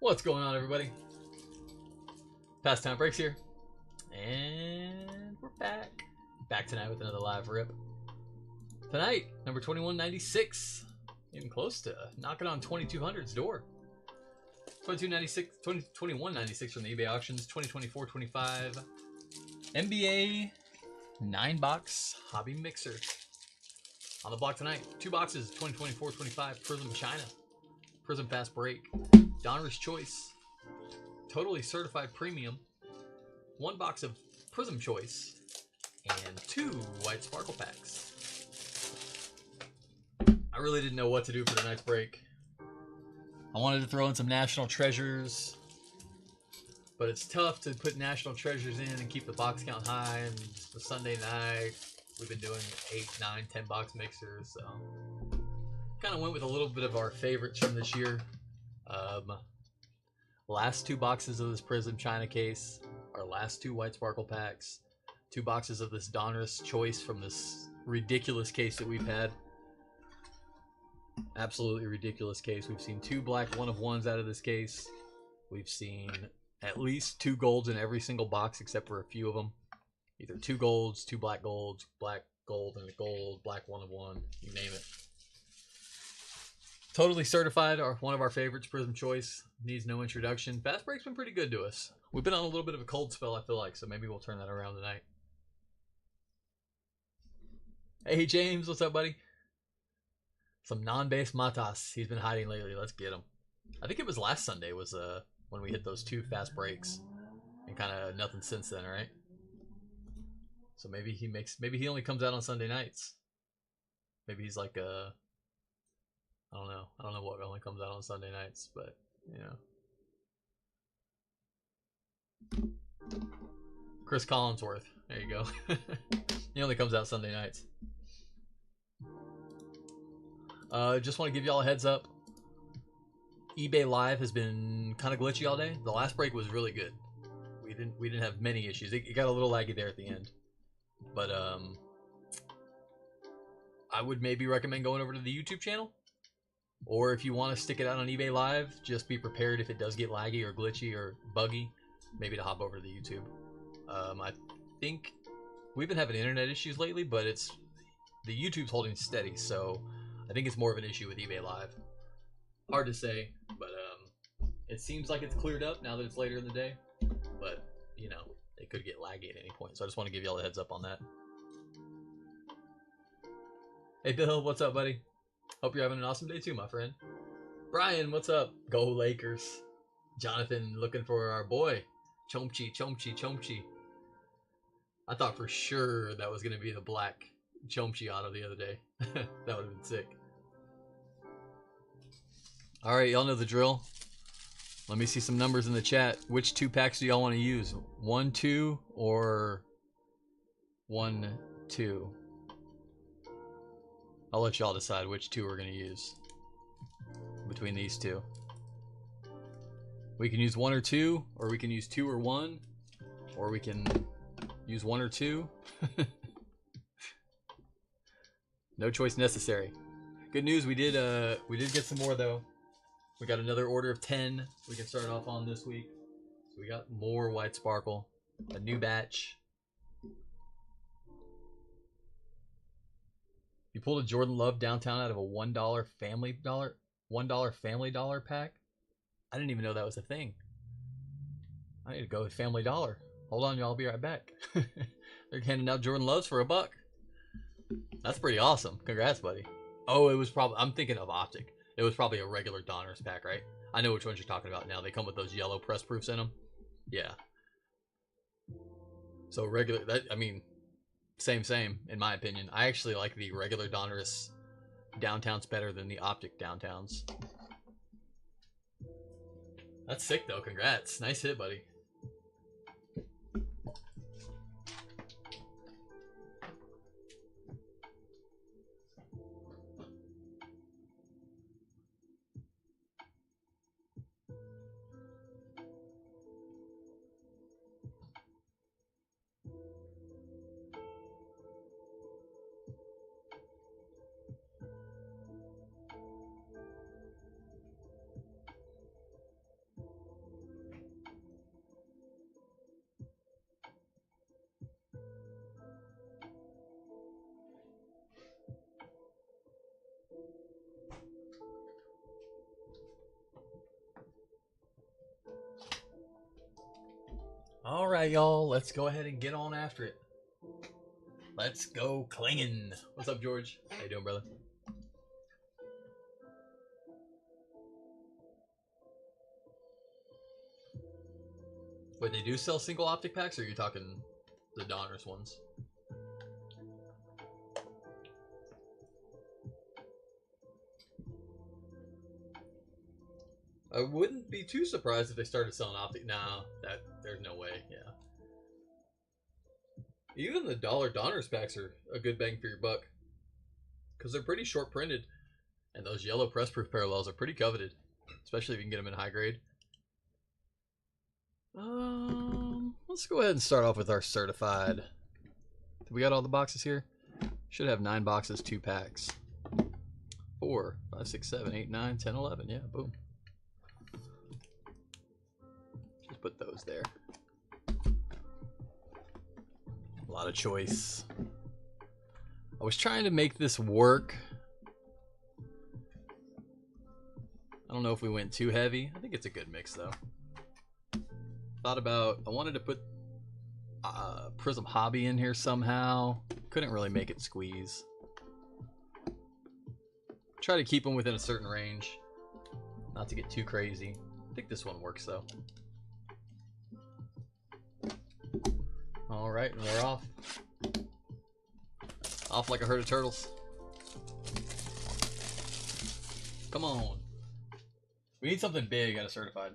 What's going on, everybody? Pastime Breaks here, and we're back. Back tonight with another live rip. Tonight, number 2196, getting close to knocking on 2200's door. 2296, 2196 from the eBay auctions. 2024-25 NBA 9-box hobby mixer. On the block tonight, 2 boxes 2024-25 PRIZM China, PRIZM Fast Break, Donruss Choice, Totally Certified Premium, 1 box of PRIZM Choice, and 2 white sparkle packs. I really didn't know what to do for tonight's break. I wanted to throw in some National Treasures, but it's tough to put National Treasures in and keep the box count high. And the Sunday night, we've been doing 8, 9, 10 box mixers, so kind of went with a little bit of our favorites from this year. Last 2 boxes of this PRIZM China case, our last 2 white sparkle packs, 2 boxes of this Donruss Choice from this ridiculous case that we've had. Absolutely ridiculous case. We've seen 2 black 1-of-1s out of this case. We've seen at least 2 golds in every single box except for a few of them. Either 2 golds, 2 black golds, black gold and a gold, black 1-of-1, you name it. Totally Certified, one of our favorites, PRIZM Choice. Needs no introduction. Fast Break's been pretty good to us. We've been on a little bit of a cold spell, I feel like, so maybe we'll turn that around tonight. Hey, James, what's up, buddy? Some non-base Matas. He's been hiding lately. Let's get him. I think it was last Sunday was when we hit those 2 fast breaks. And kind of nothing since then, right? So maybe he only comes out on Sunday nights. Maybe he's like I don't know. I don't know what only comes out on Sunday nights, but you know. Chris Collinsworth. There you go. He only comes out Sunday nights. Just want to give y'all a heads up. eBay Live has been kind of glitchy all day. The last break was really good. We didn't have many issues. It got a little laggy there at the end. But I would maybe recommend going over to the YouTube channel. Or if you want to stick it out on eBay Live, just be prepared if it does get laggy or glitchy or buggy, maybe to hop over to the YouTube. I think we've been having internet issues lately, but the YouTube's holding steady, so I think it's more of an issue with eBay Live. Hard to say, but it seems like it's cleared up now that it's later in the day. But, you know, it could get laggy at any point, so I just want to give y'all a heads up on that. Hey, Bill, what's up, buddy? Hope you're having an awesome day too, my friend. Brian, what's up? Go Lakers. Jonathan looking for our boy. Chomchi, Chomchi, Chomchi. I thought for sure that was going to be the black Chomchi auto the other day. That would have been sick. Alright, y'all know the drill. Let me see some numbers in the chat. Which 2 packs do y'all want to use? 1, 2, or 1, 2? I'll let y'all decide which 2 we're going to use between these 2. We can use 1 or 2, or we can use 2 or 1, or we can use 1 or 2. No choice necessary. Good news, we did get some more though. We got another order of 10 we can start off on this week. So we got more white sparkle, a new batch. You pulled a Jordan Love downtown out of a $1 family dollar pack. I didn't even know that was a thing. I need to go with Family Dollar. Hold on, y'all. I'll be right back. They're handing out Jordan Loves for $1. That's pretty awesome. Congrats, buddy. Oh, it was probably, I'm thinking of Optic. It was probably a regular Donruss pack, right? I know which ones you're talking about now. They come with those yellow press proofs in them. Yeah. So regular, I mean, same, in my opinion. I actually like the regular Donruss downtowns better than the Optic downtowns. That's sick, though. Congrats. Nice hit, buddy. All right, y'all. Let's go ahead and get on after it. Let's go clinging. What's up, George? How you doing, brother? Wait, they do sell single optic packs, or are you talking the Donruss ones? I wouldn't be too surprised if they started selling optic. No, there's no way. Yeah. Even the dollar Donruss packs are a good bang for your buck, because they're pretty short printed, and those yellow press proof parallels are pretty coveted, especially if you can get them in high grade. Let's go ahead and start off with our certified. We got all the boxes here. Should have 9 boxes, 2 packs. 4, 5, 6, 7, 8, 9, 10, 11. Yeah, boom. Just put those there. A lot of choice. I was trying to make this work. I don't know if we went too heavy. I think it's a good mix though. Thought about, I wanted to put PRIZM Hobby in here somehow. Couldn't really make it squeeze. Try to keep them within a certain range. Not to get too crazy. I think this one works though. Alright, and we're off. Off like a herd of turtles. Come on. We need something big out of certified.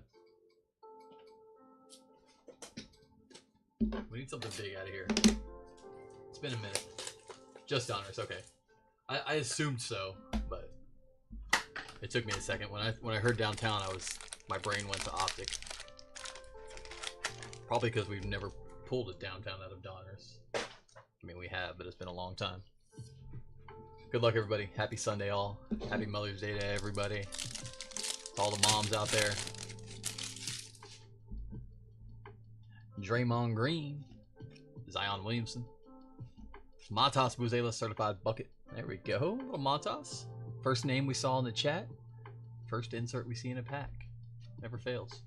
We need something big out of here. It's been a minute. Just Donruss, okay. I assumed so, but it took me a second. When I heard downtown, my brain went to optic. Probably because we've never pulled it downtown out of Donruss. I mean, we have, but it's been a long time. Good luck, everybody. Happy Sunday, all. Happy Mother's Day to everybody. To all the moms out there. Draymond Green. Zion Williamson. Matas Buzela certified bucket. There we go. Little Matas. First name we saw in the chat. First insert we see in a pack. Never fails.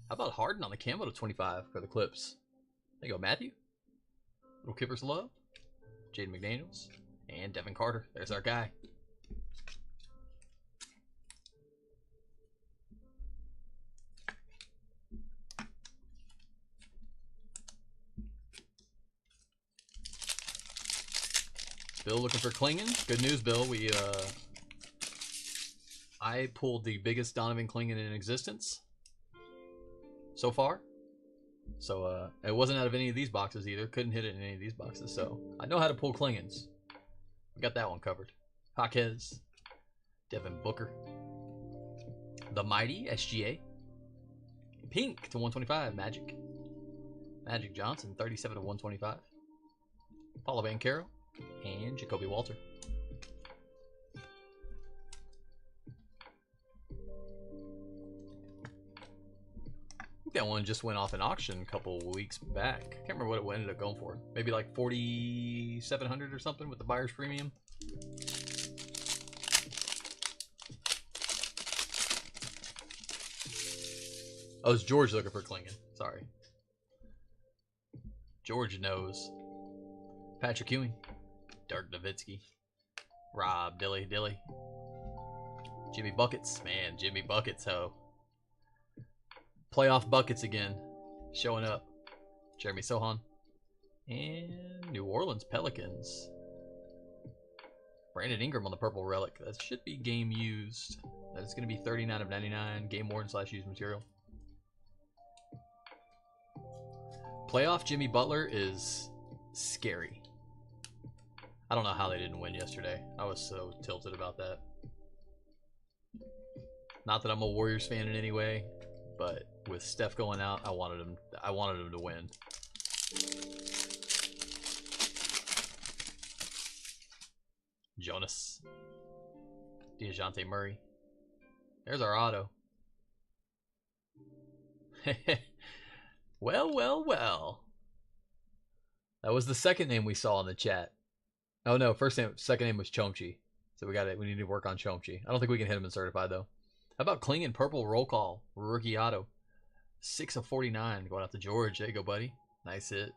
How about Harden on the camo to 25 for the Clips? There you go, Matthew. Little Kippers Love. Jaden McDaniels. And Devin Carter. There's our guy. Bill looking for clinging. Good news, Bill. I pulled the biggest Donovan clinging in existence so far. So it wasn't out of any of these boxes either. Couldn't hit it in any of these boxes. So I know how to pull clingins. We got that one covered. Jaquez, Devin Booker, the Mighty SGA, Pink to 125. Magic Johnson 37 to 125. Paolo Banchero. And Jacoby Walter. I think that one just went off an auction a couple weeks back. I can't remember what it ended up going for. Maybe like 4,700 or something with the buyer's premium. Oh, it's George looking for clinging. Sorry. George knows. Patrick Ewing. Dirk Nowitzki, Rob Dilly, Jimmy Buckets, man, Jimmy Buckets, ho. Playoff buckets again, showing up. Jeremy Sohan, and New Orleans Pelicans. Brandon Ingram on the purple relic. That should be game used. That is going to be 39 of 99, game worn / used material. Playoff Jimmy Butler is scary. I don't know how they didn't win yesterday. I was so tilted about that. Not that I'm a Warriors fan in any way, but with Steph going out, I wanted him to win. Jonas. DeJounte Murray. There's our auto. Well. That was the second name we saw in the chat. Oh no, second name was Chomchi. So we need to work on Chomchi. I don't think we can hit him in certified though. How about Kling and purple roll call, rookie auto. 6 of 49 going out to George. There you go, buddy. Nice hit.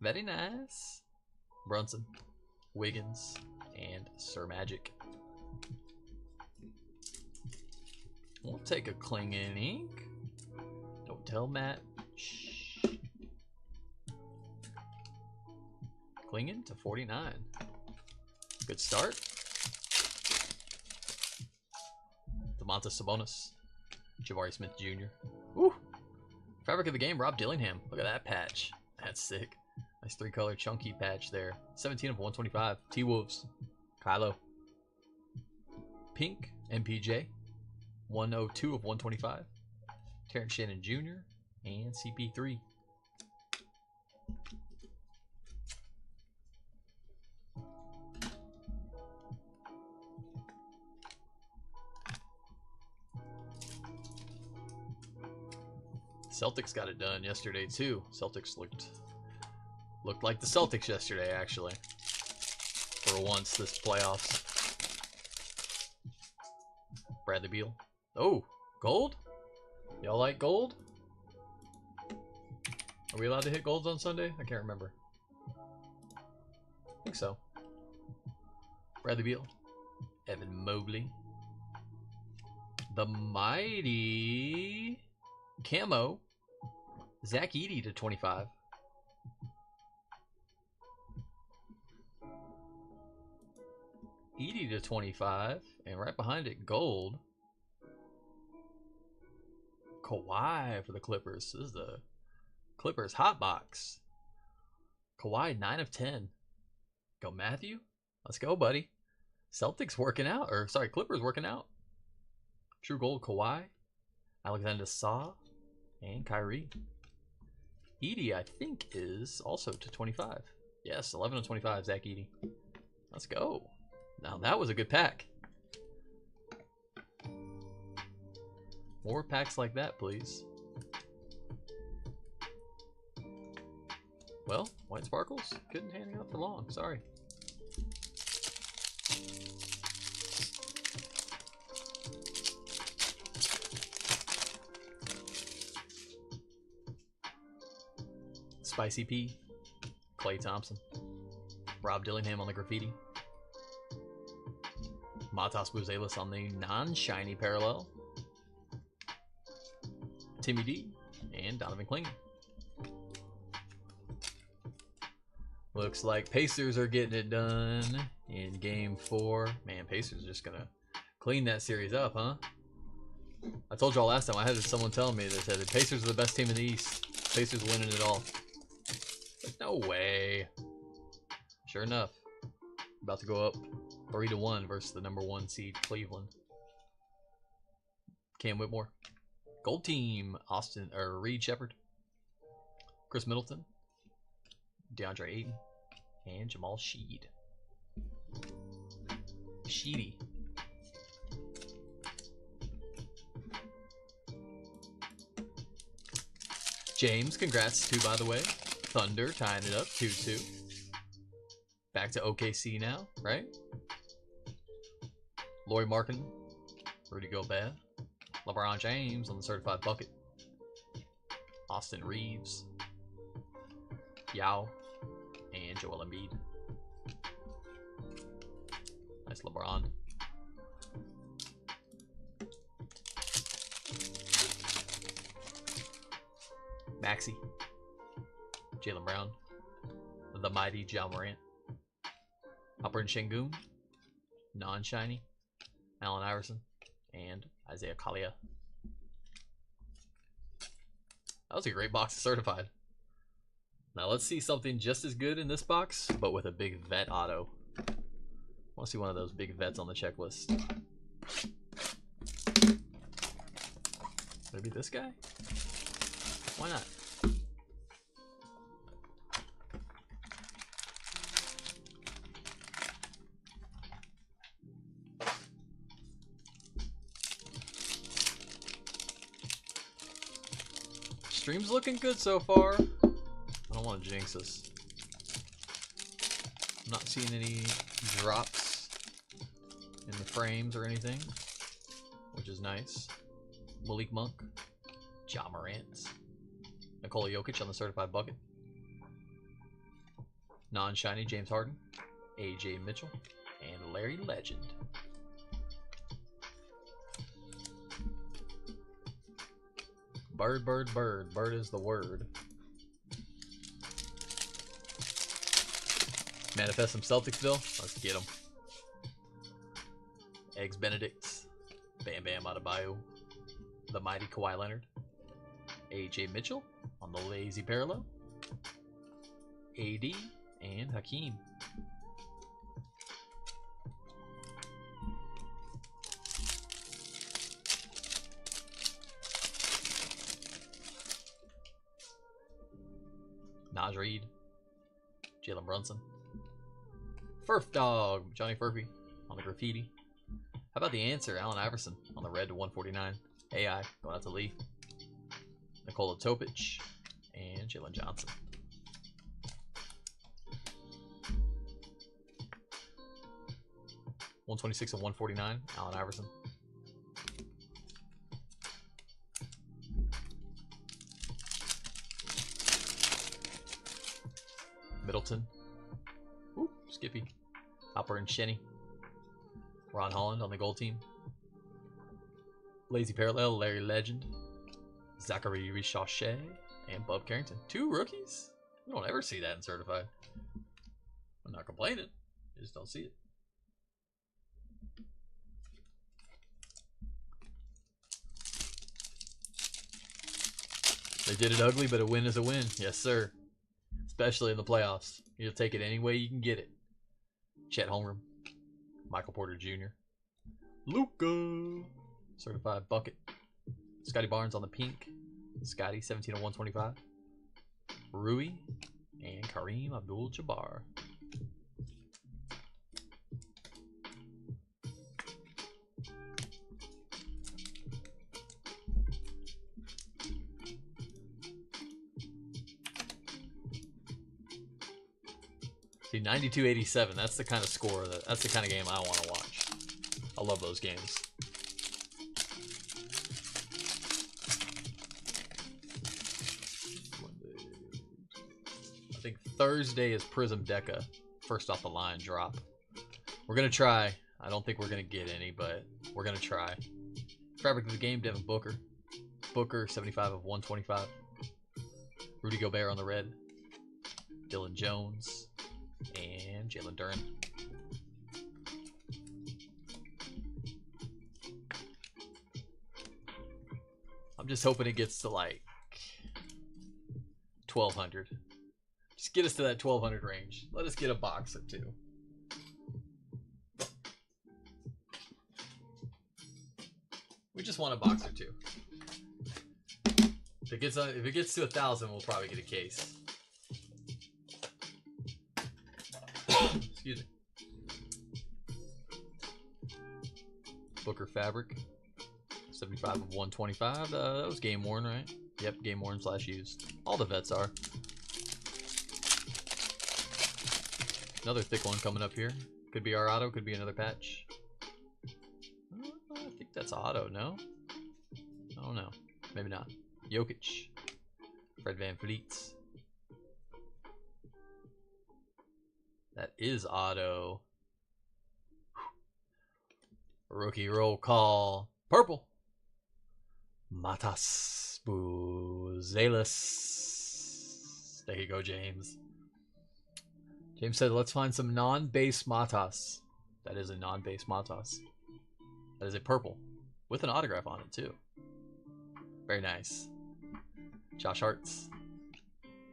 Very nice. Brunson, Wiggins, and Sir Magic. We'll take a Cling in ink. Don't tell Matt. Shh. Klingin to 49. Good start. Domantas Sabonis. Jabari Smith Jr. Woo! Fabric of the game, Rob Dillingham. Look at that patch. That's sick. Nice 3-color chunky patch there. 17 of 125. T-Wolves. Kylo. Pink, MPJ. 102 of 125. Terrence Shannon Jr. and CP3. Celtics got it done yesterday too. Celtics looked like the Celtics yesterday, actually. For once this playoffs. Bradley Beal. Oh, gold? Y'all like gold? Are we allowed to hit golds on Sunday? I can't remember. I think so. Bradley Beal. Evan Mobley. The mighty camo. Zach Edey to 25. Edey to 25. And right behind it, gold. Kawhi for the Clippers. This is the Clippers hot box. Kawhi 9 of 10. Go Matthew. Let's go, buddy. Celtics working out. Or sorry, Clippers working out. True gold Kawhi. Alexander Saw. And Kyrie. Edey, I think, is also to 25. Yes, 11 of 25, Zach Edey. Let's go. Now that was a good pack. More packs like that, please. Well, White Sparkles couldn't hang it up for long. Sorry. Spicy P, Klay Thompson, Rob Dillingham on the graffiti, Matas Buzelis on the non-shiny parallel, Timmy D, and Donovan Clingan. Looks like Pacers are getting it done in Game 4. Man, Pacers are just gonna clean that series up, huh? I told y'all last time, I had someone telling me that said the Pacers are the best team in the East. Pacers winning it all. No way. Sure enough, about to go up 3-1 versus the #1 seed Cleveland. Cam Whitmore. Gold team, Austin or Reed Shepard. Chris Middleton. DeAndre Ayton. And Jamal Sheed. Sheedy. James, congrats too, by the way. Thunder tying it up 2-2. Back to OKC now, right? Lauri Markkanen, Rudy Gobert, LeBron James on the certified bucket. Austin Reeves, Yao, and Joel Embiid. Nice LeBron. Maxey. Jaylen Brown. The mighty John Morant. Hopper and Şengün. Non-shiny. Allen Iverson. And Isaiah Collier. That was a great box of certified. Now let's see something just as good in this box, but with a big vet auto. I want to see one of those big vets on the checklist. Maybe this guy? Why not? Stream's looking good so far. I don't want to jinx us. I'm not seeing any drops in the frames or anything, which is nice. Malik Monk, Ja Morant. Nikola Jokic on the certified bucket. Non-shiny, James Harden. AJ Mitchell. And Larry Legend. Bird, bird, bird. Bird is the word. Manifest some Celticsville. Let's get them. Eggs Benedict. Bam Bam Adebayo. The mighty Kawhi Leonard. AJ Mitchell on the lazy parallel. AD and Hakeem. Naj Reid. Jalen Brunson. Furf Dog. Johnny Furphy on the graffiti. How about the answer? Allen Iverson on the red to 149. AI going out to Lee. Nikola Topic and Jalen Johnson. $126 and $149. Allen Iverson. Middleton. Ooh, Skippy. Hopper and Shenny. Ron Holland on the gold team. Lazy Parallel, Larry Legend. Zachary Richauchet and Bub Carrington. 2 rookies? We don't ever see that in certified. I'm not complaining. You just don't see it. They did it ugly, but a win is a win. Yes, sir. Especially in the playoffs. You'll take it any way you can get it. Chet Holmgren. Michael Porter Jr. Luka. Certified bucket. Scotty Barnes on the pink. Scotty, 17 of 125. Rui and Kareem Abdul-Jabbar. See, 92-87. That's the kind of score that's the kind of game I want to watch. I love those games. I think Thursday is Prism Deca. First off the line drop. We're gonna try. I don't think we're gonna get any, but we're gonna try. Fabric of the game, Devin Booker. Booker, 75 of 125. Rudy Gobert on the red. Dylan Jones. And Jalen Duren. I'm just hoping it gets to like 1200. Just get us to that 1200 range. Let us get a box or two. We just want a box or two. If it gets to 1,000, we'll probably get a case. Excuse me. Booker Fabric. 75 of 125. That was game worn, right? Yep, game worn / used. All the vets are. Another thick one coming up here. Could be our auto, could be another patch. I think that's auto, no? I don't know. Maybe not. Jokic. Fred VanVleet. That is auto. Rookie roll call. Purple. Matas Buzelis. There you go, James. James said, let's find some non-base Matas. That is a non-base Matas. That is a purple. With an autograph on it, too. Very nice. Josh Hart's.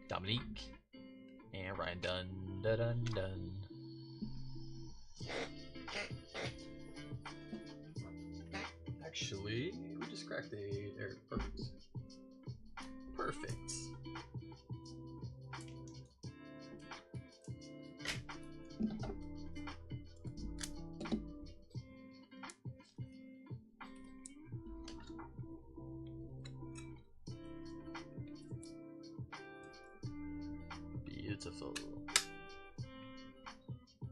Dominique. And Ryan Dunn. Dun, dun. Actually, we just cracked a... There, perfect. Perfect. Beautiful.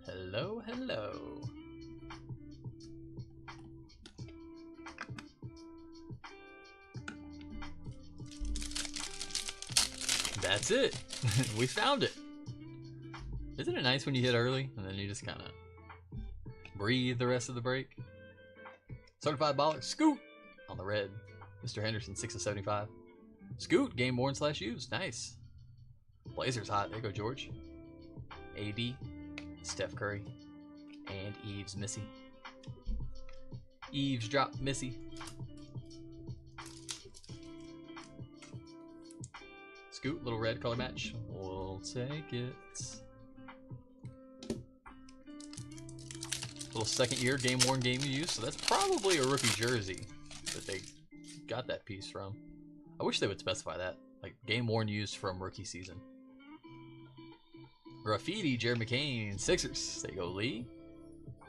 Hello, hello. That's it. We found it. Isn't it nice when you hit early and then you just kind of breathe the rest of the break? Certified baller, Scoot on the red. Mr. Henderson, 6 of 75. Scoot, game worn / used. Nice. Blazers hot. There you go, George. AD, Steph Curry, and Eves Missy. Eves drop Missy. Scoot, little red color match. We'll take it. Little second year game worn game used. So that's probably a rookie jersey that they got that piece from. I wish they would specify that. Like game worn used from rookie season. Graffiti, Jared McCain, Sixers. There you go, Lee.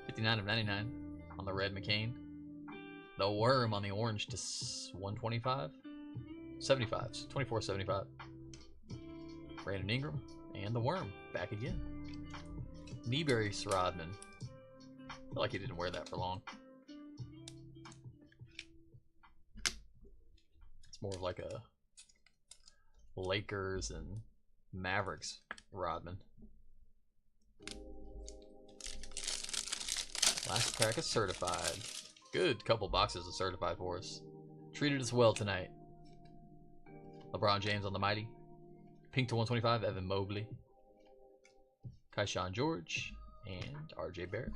59 of 99 on the red McCain. The worm on the orange to 125. 75. 24.75. Brandon Ingram and the worm back again. Kneeberry Rodman. I feel like he didn't wear that for long. It's more of like a Lakers and Mavericks Rodman. Last pack of certified. Good couple boxes of certified for us. Treated us well tonight. LeBron James on the mighty. Pink to 125, Evan Mobley. Kaishan George and RJ Barrett.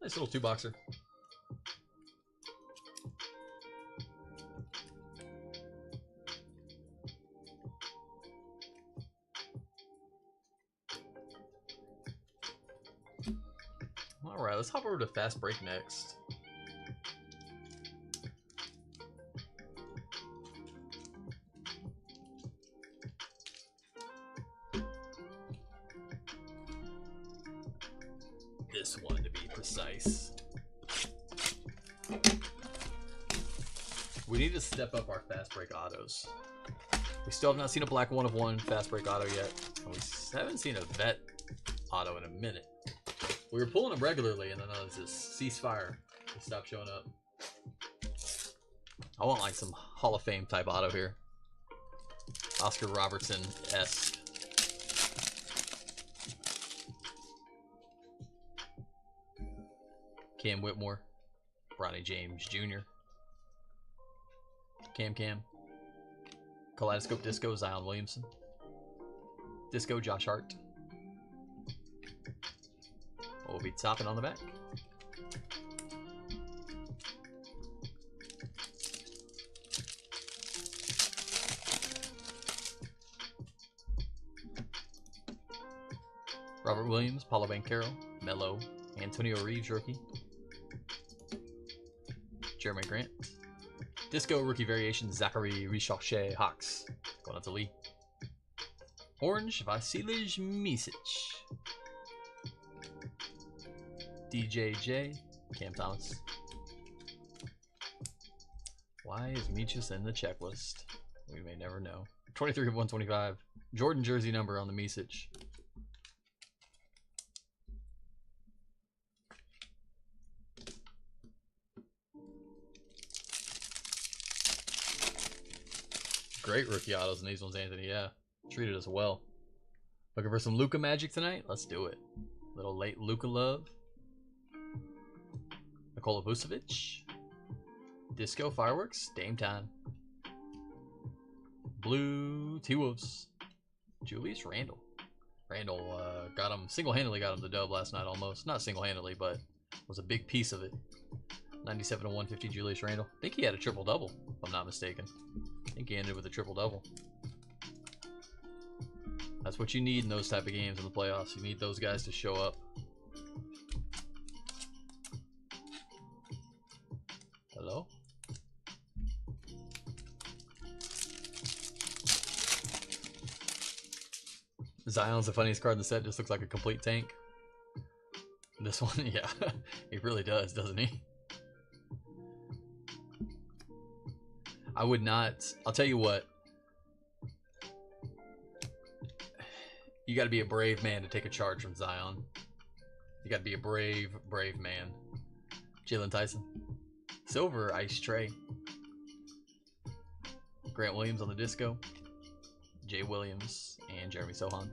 Nice little 2-boxer. Alright, let's hop over to Fast Break next. This one, to be precise. We need to step up our Fast Break autos. We still have not seen a black 1 of 1 Fast Break auto yet. And we haven't seen a vet auto in a minute. We were pulling them regularly, and then there's this ceasefire. They stopped showing up. I want like some Hall of Fame type auto here. Oscar Robertson-esque. Cam Whitmore. Bronny James Jr. Cam. Kaleidoscope Disco, Zion Williamson. Disco, Josh Hart. We'll be topping on the back. Robert Williams, Paulo Banchero, Melo, Antonio Reeves, rookie. Jeremy Grant. Disco rookie variation, Zachary Richarche Hawks. Going out to Lee. Orange, Vasilij Micic. DJJ, Cam Thomas. Why is Meechus in the checklist? We may never know. 23 of 125. Jordan jersey number on the Micic. Great rookie autos in these ones, Anthony. Yeah, treated us well. Looking for some Luka magic tonight? Let's do it. Little late Luka love. Nikola Vucevic. Disco Fireworks. Dame Time. Blue T-Wolves. Julius Randle. Randle got him, single-handedly got him the dub last night almost. Not single-handedly, but was a big piece of it. 97 to 150 Julius Randle. I think he had a triple-double, if I'm not mistaken. I think he ended with a triple-double. That's what you need in those type of games in the playoffs. You need those guys to show up. Hello? Zion's the funniest card in the set. Just looks like a complete tank. This one, yeah, he really does, doesn't he? I would not. I'll tell you what. You got to be a brave man to take a charge from Zion. You got to be a brave, brave man. Jalen Tyson. Silver, Ice Trey. Grant Williams on the disco. Jay Williams and Jeremy Sohan.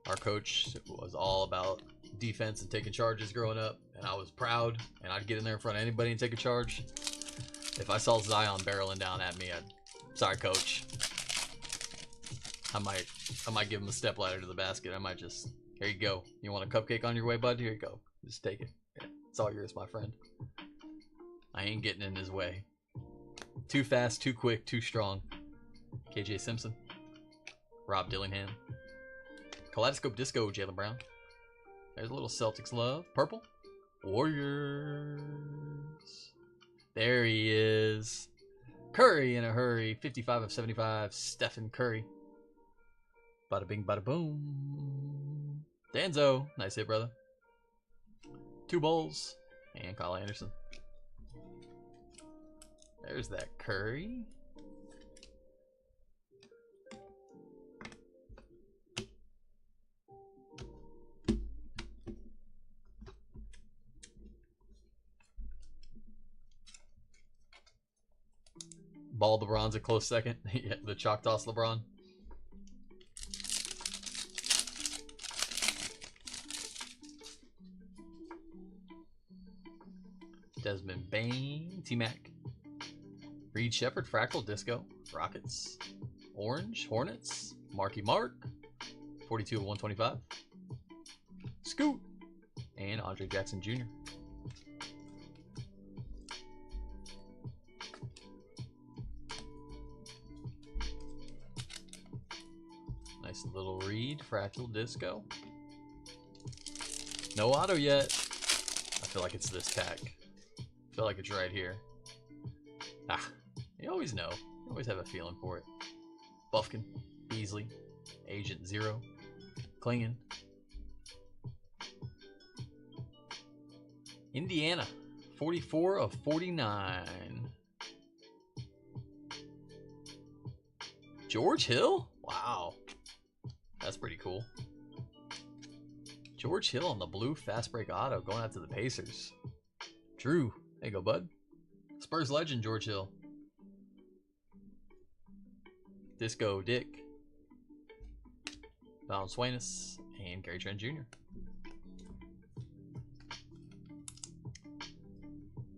Our coach was all about defense and taking charges growing up, and I was proud, and I'd get in there in front of anybody and take a charge. If I saw Zion barreling down at me, sorry, coach. I might give him a step ladder to the basket. I might just, here you go. You want a cupcake on your way, bud? Here you go. Just take it. Yeah, it's all yours, my friend. I ain't getting in his way. Too fast, too quick, too strong. KJ Simpson. Rob Dillingham. Kaleidoscope Disco, Jaylen Brown. There's a little Celtics love. Purple. Warriors. There he is. Curry in a hurry. 55 of 75. Stephen Curry. Bada bing, bada boom. Danzo. Nice hit, brother. 2 Bulls. And Kyle Anderson. There's that Curry. Bald LeBron's a close second. Yeah, the chalk toss LeBron. Desmond Bain, T-Mac. Reed Shepard, Fractal, Disco, Rockets. Orange, Hornets, Marky Mark. 42 of 125. Scoot. And Andre Jackson Jr. Nice little Reed, Fractal, Disco. No auto yet. I feel like it's this pack. I feel like it's right here. Ah, you always know. You always have a feeling for it. Buffkin, Beasley, Agent Zero, Klingon. Indiana, 44 of 49. George Hill? Wow. That's pretty cool. George Hill on the blue fast break auto going out to the Pacers. Drew, there you go, bud. Spurs legend, George Hill. Disco Dick. Balance Swainus and Gary Trent Jr.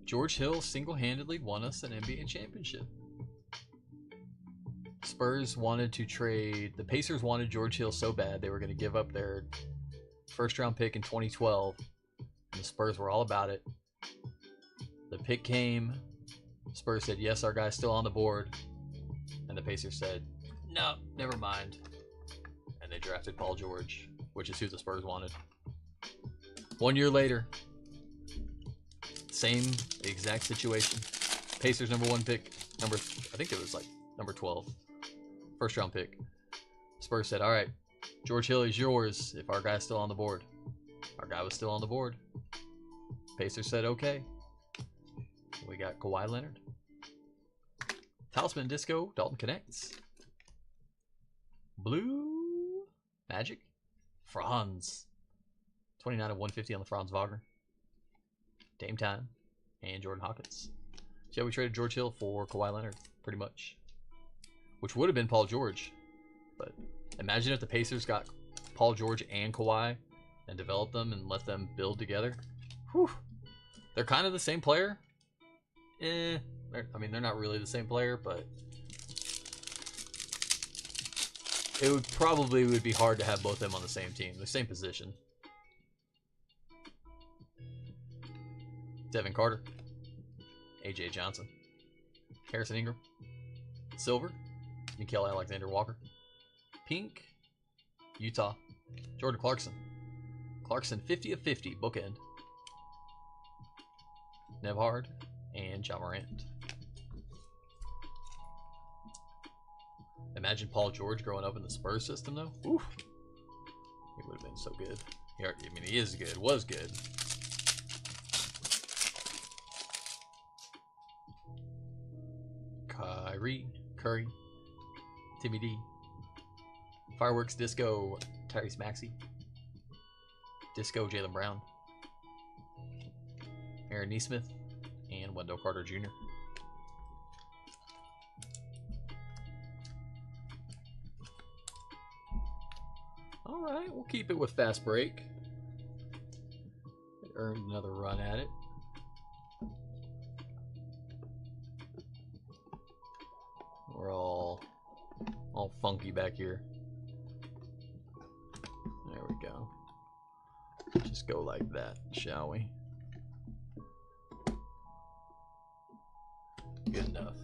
George Hill single-handedly won us an NBA championship. Spurs wanted to trade. The Pacers wanted George Hill so bad they were going to give up their first-round pick in 2012. And the Spurs were all about it. The pick came. Spurs said, yes, our guy's still on the board. And the Pacers said, no, never mind. And they drafted Paul George, which is who the Spurs wanted. 1 year later, same exact situation. Pacers #1 pick, I think it was like number 12. First round pick. Spurs said, all right, George Hill is yours if our guy's still on the board. Our guy was still on the board. Pacers said, okay. We got Kawhi Leonard. Talisman Disco, Dalton Connects. Blue Magic. Franz. 29 of 150 on the Franz Wagner. Dame Time. And Jordan Hawkins. So yeah, we traded George Hill for Kawhi Leonard, pretty much. Which would have been Paul George. But imagine if the Pacers got Paul George and Kawhi and developed them and let them build together. Whew. They're kind of the same player. I mean, they're not really the same player, but it would be hard to have both of them on the same team, the same position. Devin Carter, AJ Johnson, Harrison Ingram, Silver, Nickeil Alexander-Walker, Pink, Utah, Jordan Clarkson, 50 of 50, bookend, Nevhard, and Ja Morant. Imagine Paul George growing up in the Spurs system, though. Oof. He would have been so good. I mean, he is good. Was good. Kyrie, Curry, Timmy D, Fireworks Disco, Tyrese Maxey, Disco Jaylen Brown, Aaron Nesmith, and Wendell Carter Jr. All right, we'll keep it with fast break. It earned another run at it. We're all funky back here. There we go. Just go like that, shall we? Good enough.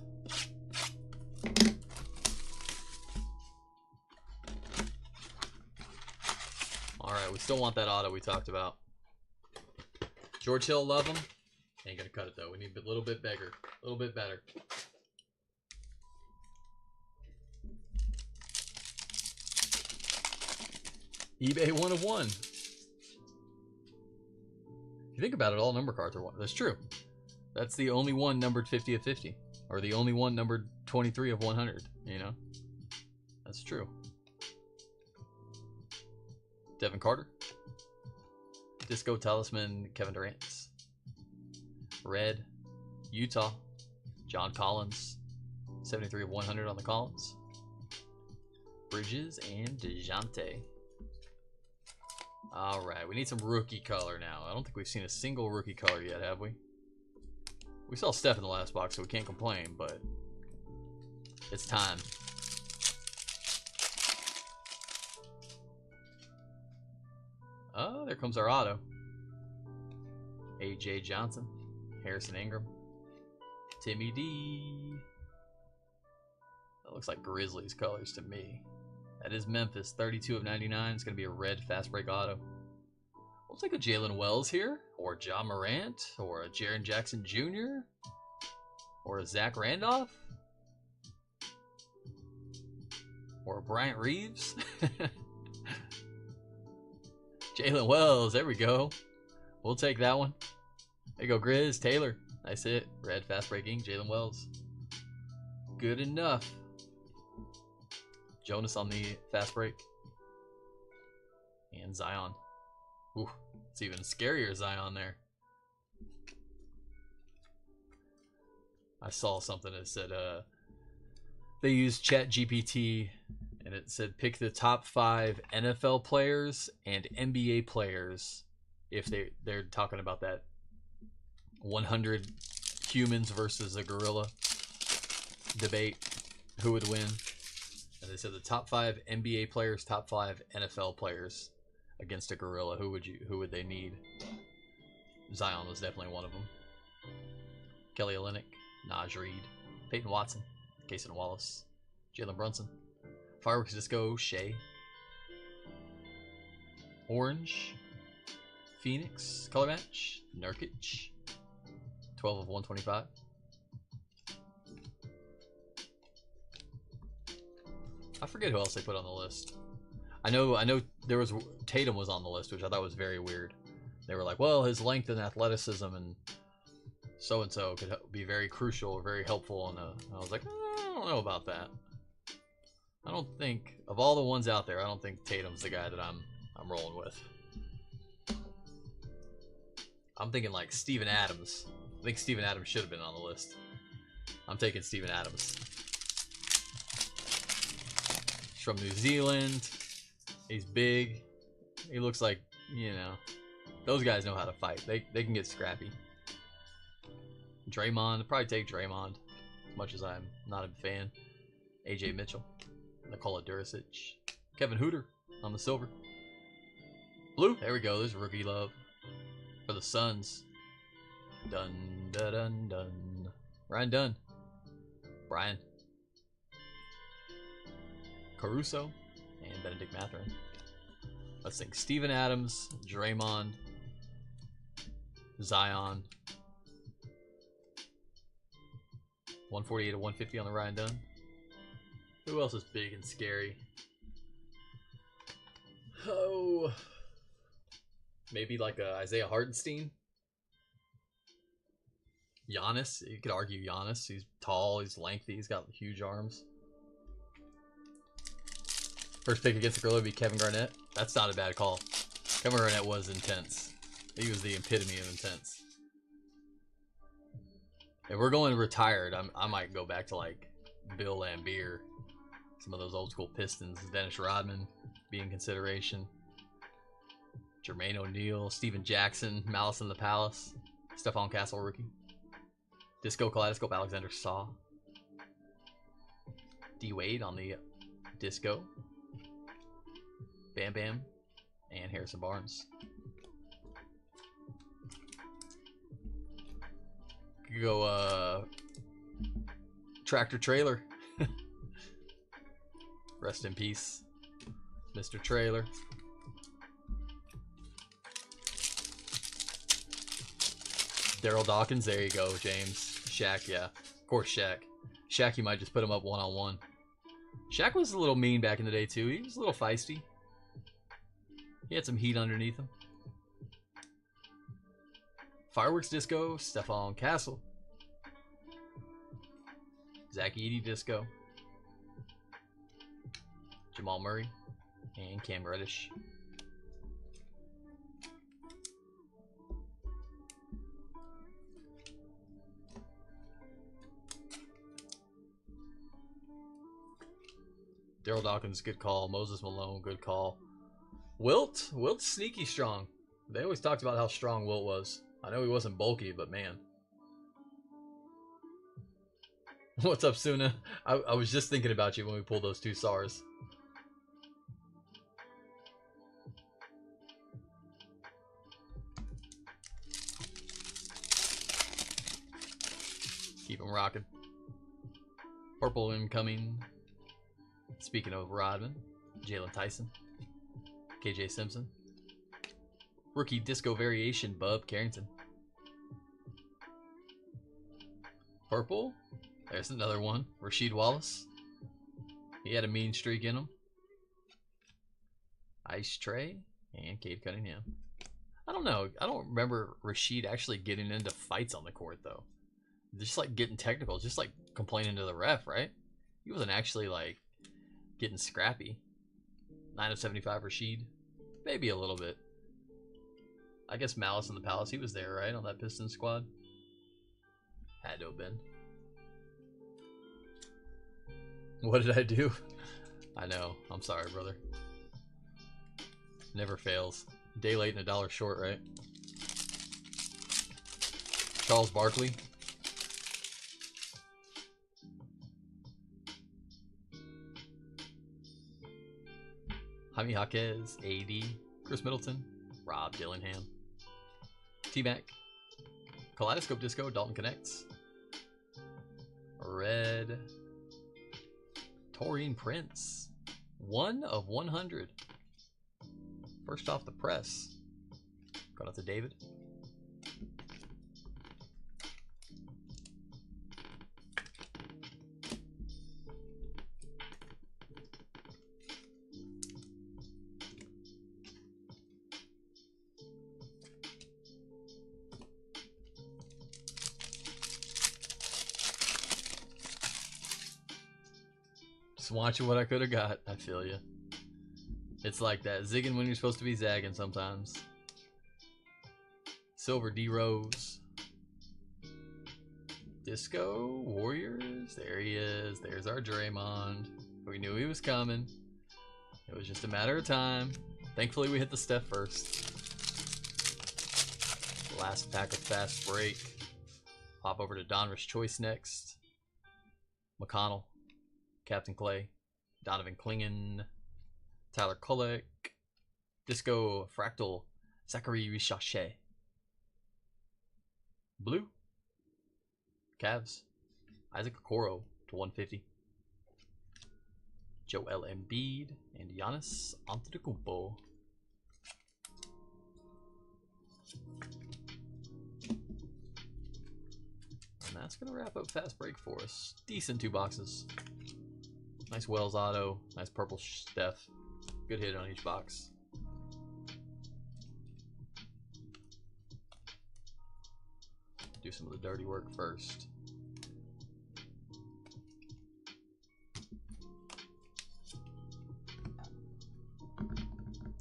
Alright, we still want that auto we talked about. George Hill, love him. Ain't gonna cut it though. We need a little bit bigger. A little bit better. eBay 1 of 1. If you think about it, all number cards are 1. That's true. That's the only one numbered 50 of 50. Or the only one numbered 23 of 100. You know? That's true. Devin Carter. Disco Talisman, Kevin Durant. Red, Utah, John Collins. 73 of 100 on the Collins. Bridges and DeJounte. Alright, we need some rookie color now. I don't think we've seen a single rookie color yet, have we? We saw Steph in the last box, so we can't complain, but it's time. Oh, there comes our auto. AJ Johnson, Harrison Ingram, Timmy D. That looks like Grizzlies colors to me. That is Memphis, 32 of 99. It's going to be a red fast break auto. We'll take a Jalen Wells here, or Ja Morant, or a Jaren Jackson Jr., or a Zach Randolph, or a Bryant Reeves. Jalen Wells, there we go. We'll take that one. There you go, Grizz, Taylor. Nice hit. Red fast breaking, Jalen Wells. Good enough. Jonas on the fast break. And Zion. Ooh, it's even scarier Zion there. I saw something that said they used ChatGPT and it said pick the top 5 NFL players and NBA players if they're talking about that 100 humans versus a gorilla debate, who would win. And they said the top 5 NBA players, top 5 NFL players against a gorilla. Who would they need? Zion was definitely one of them. Kelly Olynyk, Naj Reid, Peyton Watson, Kaysen Wallace, Jalen Brunson, Fireworks Disco, Shea, Orange, Phoenix, color match, Nurkic, 12 of 125. I forget who else they put on the list. I know there was Tatum was on the list, which I thought was very weird. They were like, well, his length and athleticism and so could be very crucial or very helpful. And I was like, I don't know about that. I don't think, of all the ones out there, I don't think Tatum's the guy that I'm rolling with. I'm thinking like Steven Adams. I think Steven Adams should have been on the list. I'm taking Steven Adams. He's from New Zealand. He's big. He looks like, you know, those guys know how to fight. They can get scrappy. Draymond, I'd probably take Draymond, as much as I'm not a fan. AJ Mitchell, Nikola Duricic, Kevin Huerter on the silver. Blue, there we go. There's rookie love for the Suns. Dun dun dun dun. Ryan Dunn, Brian, Caruso, and Benedict Mathurin. Let's think. Steven Adams, Draymond, Zion. 148 to 150 on the Ryan Dunn. Who else is big and scary? Oh, maybe like a Isaiah Hartenstein. Giannis. You could argue Giannis. He's tall. He's lengthy. He's got huge arms. First pick against the gorilla would be Kevin Garnett. That's not a bad call. Kevin Garnett was intense. He was the epitome of intense. If we're going retired, I might go back to like Bill Laimbeer, some of those old school Pistons. Dennis Rodman be in consideration. Jermaine O'Neal, Steven Jackson, Malice in the Palace, Stephon Castle rookie. Disco Kaleidoscope, Alexander Saw. D Wade on the Disco. Bam Bam and Harrison Barnes. Could go Tractor Trailer. Rest in peace, Mr. Trailer. Daryl Dawkins, there you go, James. Shaq, yeah. Of course, Shaq. Shaq, you might just put him up one-on-one. Shaq was a little mean back in the day, too. He was a little feisty. He had some heat underneath him. Fireworks Disco, Stephon Castle. Zach Edey Disco. Jamal Murray. And Cam Reddish. Daryl Dawkins, good call. Moses Malone, good call. Wilt's sneaky strong. They always talked about how strong Wilt was. I know he wasn't bulky, but man. What's up, Suna? I was just thinking about you when we pulled those two SARs. Keep them rocking. Purple incoming. Speaking of Rodman, Jalen Tyson, KJ Simpson, rookie disco variation, Bub Carrington. Purple, there's another one, Rasheed Wallace. He had a mean streak in him. Ice Tray and Cade Cunningham. I don't know. I don't remember Rasheed actually getting into fights on the court though. Just like getting technical, just like complaining to the ref, right? He wasn't actually like getting scrappy. 9 of 75 Rasheed. Maybe a little bit. I guess Malice in the Palace, he was there, right? On that Pistons squad. Had to have been. What did I do? I know. I'm sorry, brother. Never fails. Day late and a dollar short, right? Charles Barkley. Jaime Jaquez, AD, Chris Middleton, Rob Dillingham, T-Mac, Kaleidoscope Disco, Dalton Connects, Red, Taurean Prince, 1 of 100. First off the press. Got out to David. Just watching what I could have got. I feel you. It's like that. Zigging when you're supposed to be zagging sometimes. Silver D-Rose. Disco Warriors. There he is. There's our Draymond. We knew he was coming. It was just a matter of time. Thankfully, we hit the Steph first. Last pack of fast break. Hop over to Donruss Choice next. McConnell. Captain Clay. Donovan Clingan. Tyler Kolek. Disco Fractal. Zachary Richache. Blue. Cavs. Isaac Okoro to 150. Joel Embiid and Giannis Antetokounmpo. And that's going to wrap up fast break for us. Decent 2 boxes. Nice Wells auto. Nice purple Steph. Good hit on each box. Do some of the dirty work first.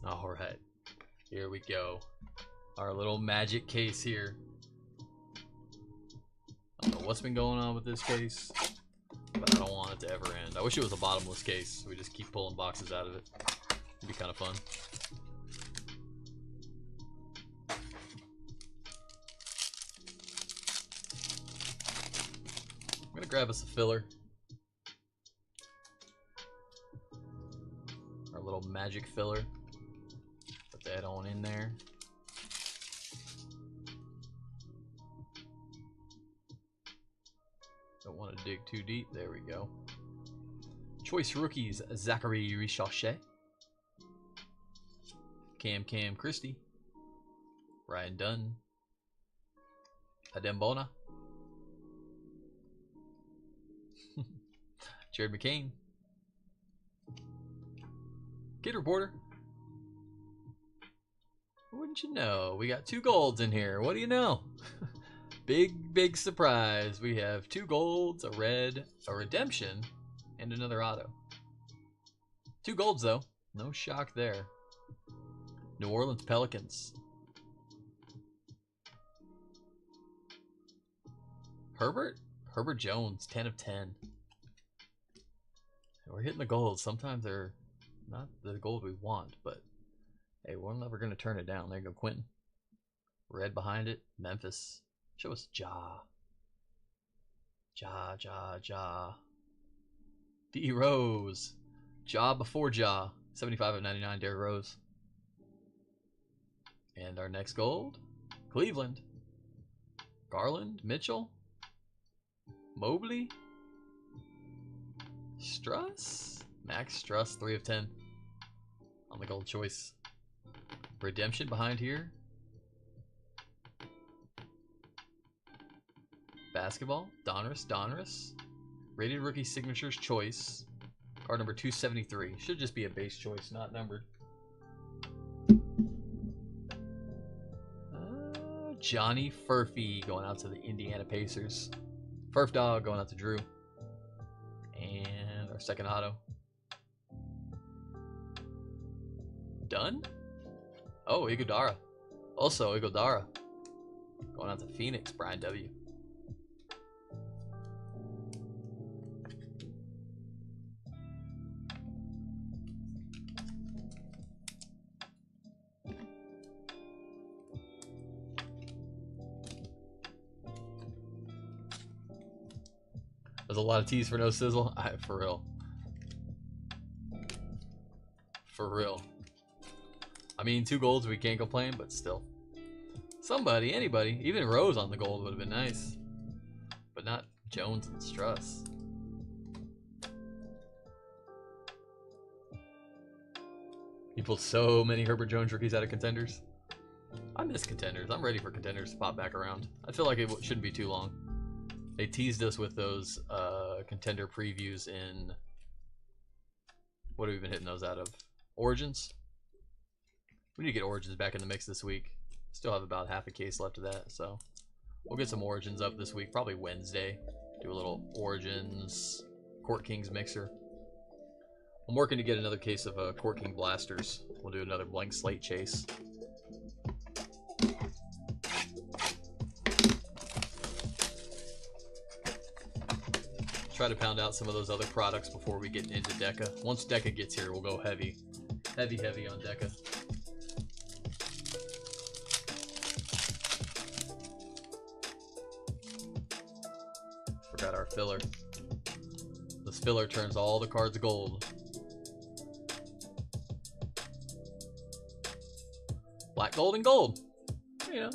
All right, here we go. Our little magic case here. I don't know what's been going on with this case, but I don't want it to ever end. I wish it was a bottomless case. We just keep pulling boxes out of it. It'd be kind of fun. I'm gonna grab us a filler. Our little magic filler. Put that on in there. Don't want to dig too deep. There we go. Choice rookies: Zachary Richauchet, Cam Christie, Ryan Dunn, Adembona, Jared McCain, Kid Reporter. Wouldn't you know? We got 2 golds in here. What do you know? Big surprise. We have 2 golds, a red, a redemption, and another auto. 2 golds though. No shock there. New Orleans Pelicans. Herbert Jones, 10 of 10. We're hitting the golds. Sometimes they're not the gold we want, but hey, we're never going to turn it down. There you go, Quentin. Red behind it, Memphis. Show us Ja. D Rose. Ja before Ja. 75 of 99, Derrick Rose. And our next gold, Cleveland. Garland, Mitchell, Mobley, Struss, Max Struss, 3 of 10 on the gold choice. Redemption behind here. Basketball, Donruss. Rated rookie signatures choice. Card number 273. Should just be a base choice, not numbered. Johnny Furphy going out to the Indiana Pacers. Furf Dog going out to Drew. And our second auto. Done? Oh, Iguodara. Also Iguodara. Going out to Phoenix, Brian W. There's a lot of T's for no sizzle. For real. For real. I mean, 2 golds, we can't complain, but still. Somebody, anybody, even Rose on the gold would have been nice. But not Jones and Struss. You pulled so many Herbert Jones rookies out of contenders. I miss contenders. I'm ready for contenders to pop back around. I feel like it shouldn't be too long. They teased us with those contender previews in... What have we been hitting those out of? Origins? We need to get Origins back in the mix this week. Still have about half a case left of that, so... We'll get some Origins up this week, probably Wednesday. Do a little Origins Court Kings mixer. I'm working to get another case of Court King Blasters. We'll do another blank slate chase. Try to pound out some of those other products before we get into Deca. Once Deca gets here, we'll go heavy. Heavy on Deca. Forgot our filler. This filler turns all the cards gold. Black, gold, and gold. You know,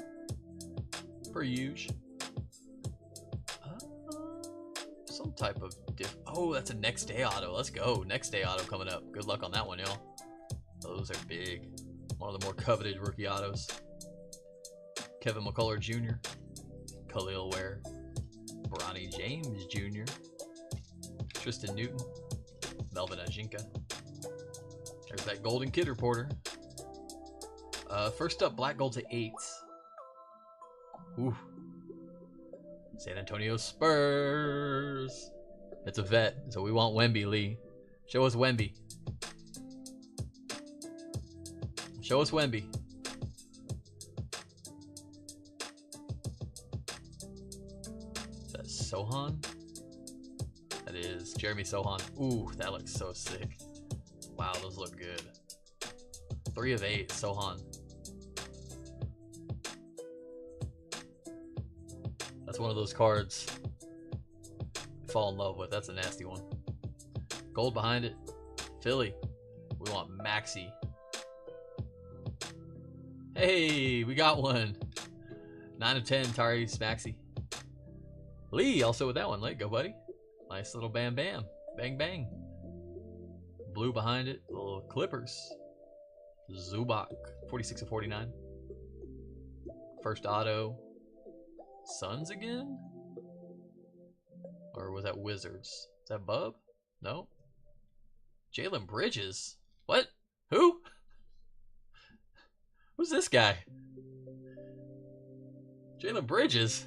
per usual. Some type of diff. Oh, that's a next day auto. Let's go. Next day auto coming up. Good luck on that one, y'all. Those are big. One of the more coveted rookie autos. Kevin McCullough Jr. Khalil Ware. Bronny James Jr. Tristan Newton. Melvin Ajinka. There's that Golden Kid Reporter. First up, black gold to 8. Ooh. San Antonio Spurs. It's a vet, so we want Wemby, Lee. Show us Wemby. Show us Wemby. Sohan? That is Jeremy Sohan. Ooh, that looks so sick. Wow, those look good. 3 of 8, Sohan. That's one of those cards you fall in love with. That's a nasty one. Gold behind it. Philly. We want Maxi. Hey, we got one. 9 of 10, Tyrese Maxi. Lee also with that one. Let it go, buddy. Nice little bam bam. Bang bang. Blue behind it. Little Clippers. Zubac. 46 of 49. First auto. Suns again? Or was that Wizards? Is that Bub? No. Jalen Bridges? What? Who? Who's this guy? Jalen Bridges?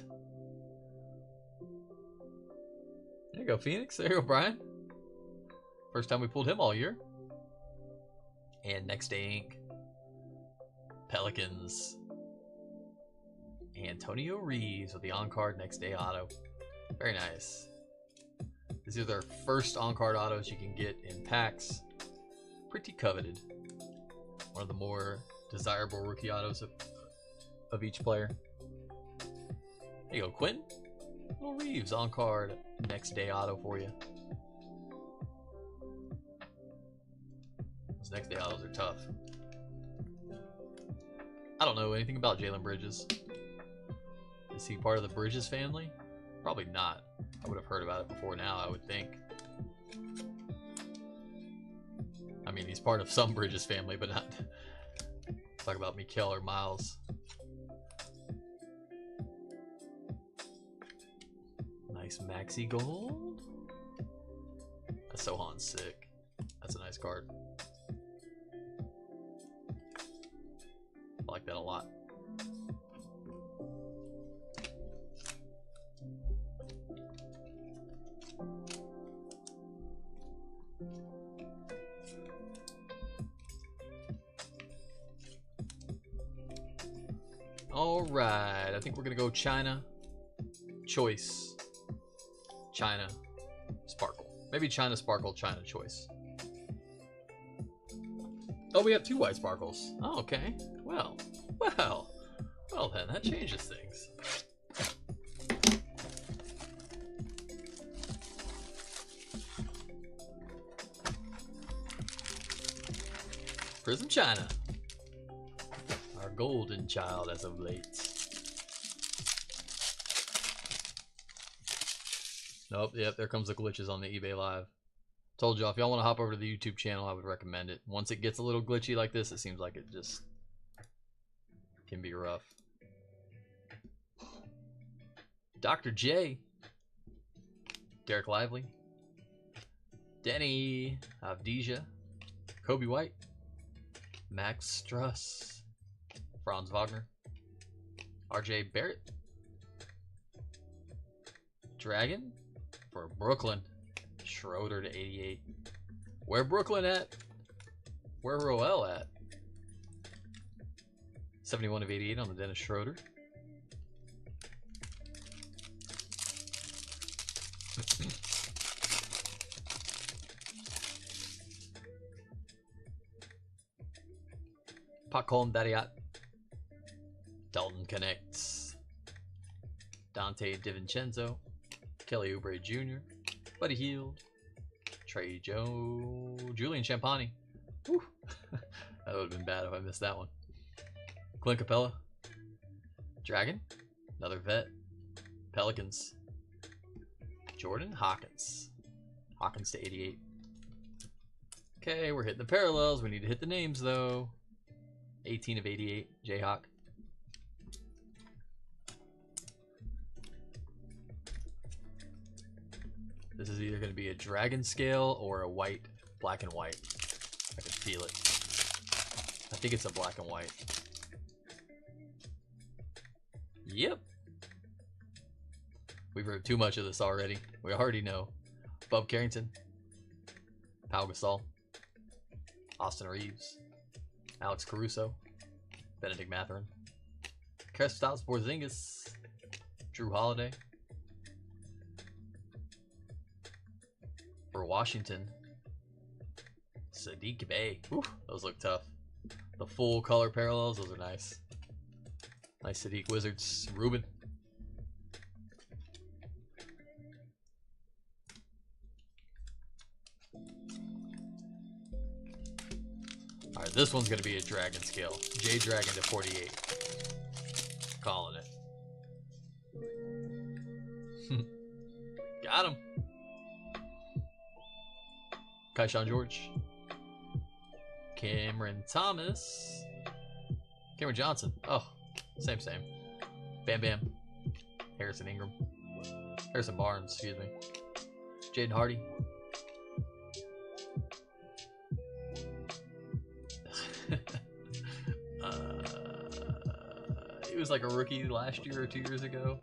There you go, Phoenix. There you go, Brian. First time we pulled him all year. And Next Day Inc. Pelicans. Antonio Reeves with the on-card Next Day auto. Very nice. These are their first on-card autos you can get in packs. Pretty coveted. One of the more desirable rookie autos of each player. There you go, Quentin. Little Reeves on-card Next Day auto for you. Those Next Day autos are tough. I don't know anything about Jalen Bridges. Is he part of the Bridges family? Probably not. I would have heard about it before now, I would think. I mean, he's part of some Bridges family, but not... Talk about Mikal or Miles. Nice Maxi Gold. That's Sohan's sick. That's a nice card. I like that a lot. All right, I think we're gonna go China Choice. China Sparkle. Maybe China Sparkle, China Choice. Oh, we have 2 white sparkles. Oh, okay. Well then, that changes things. PRIZM China. Our golden child as of late. Nope, yep, there comes the glitches on the eBay Live. Told y'all, if y'all want to hop over to the YouTube channel, I would recommend it. Once it gets a little glitchy like this, it seems like it just can be rough. Dr. J. Derek Lively. Denny Avdija. Kobe White. Max Struss. Franz Wagner. RJ Barrett. Dragon for Brooklyn. Schroeder to 88. Where Brooklyn at? Where Roel at? 71 of 88 on the Dennis Schroeder. Popcorn Dariat. Dalton Connects. Dante DiVincenzo. Kelly Oubre Jr. Buddy Hield. Trey Joe. Julian Champagny. Whew. That would have been bad if I missed that one. Clint Capella. Dragon. Another vet. Pelicans. Jordan Hawkins. Hawkins to 88. Okay, we're hitting the parallels. We need to hit the names though. 18 of 88. Jayhawk. This is either going to be a dragon scale or a white, black and white. I can feel it. I think it's a black and white. Yep. We've heard too much of this already. We already know. Bub Carrington. Pau Gasol. Austin Reeves. Alex Caruso. Benedict Mathurin. Kristaps Porzingis. Drew Holiday. For Washington, Sadiq Bey. Whew, those look tough. The full color parallels, those are nice. Nice Sadiq Wizards. Ruben. Alright, this one's going to be a dragon scale. J Dragon to 48. Calling it. Got him. Kaishan George. Cameron Thomas. Cameron Johnson. Oh, same. Bam Bam. Harrison Ingram. Harrison Barnes, excuse me. Jaden Hardy. He was like a rookie last year or 2 years ago.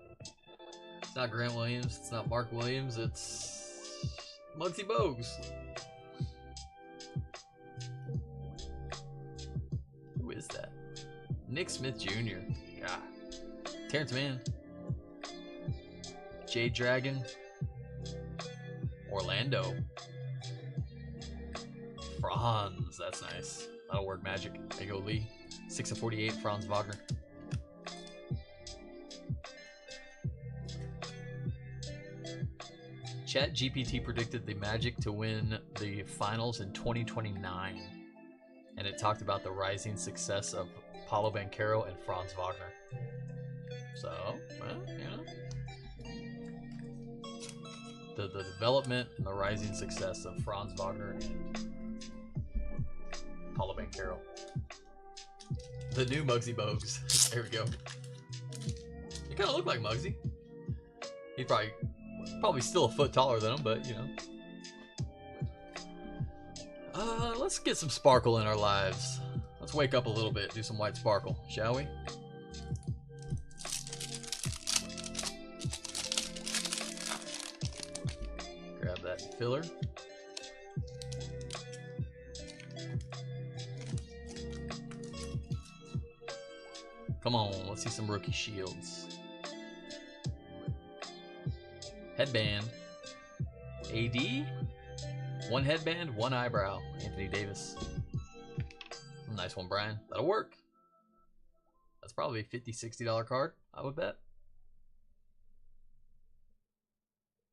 It's not Grant Williams. It's not Mark Williams. It's Muggsy Bogues. Who is that? Nick Smith Jr. Yeah. Terrence Mann. Jade Dragon. Orlando. Franz. That's nice. That'll work, Magic. There you go, Lee. 6 of 48, Franz Wagner. ChatGPT predicted the Magic to win the finals in 2029, and it talked about the rising success of Paolo Banchero and Franz Wagner. So, well, you know, the development and the rising success of Franz Wagner and Paolo Banchero. The new Muggsy Bogues. There we go. He kind of looked like Muggsy. He'd probably still a foot taller than him, but you know. Let's get some sparkle in our lives. Let's wake up a little bit, do some white sparkle, shall we? Grab that filler. Come on, let's see some rookie shields. Headband. AD. One headband, one eyebrow. Anthony Davis. Nice one, Brian. That'll work. That's probably a $50, $60 card, I would bet.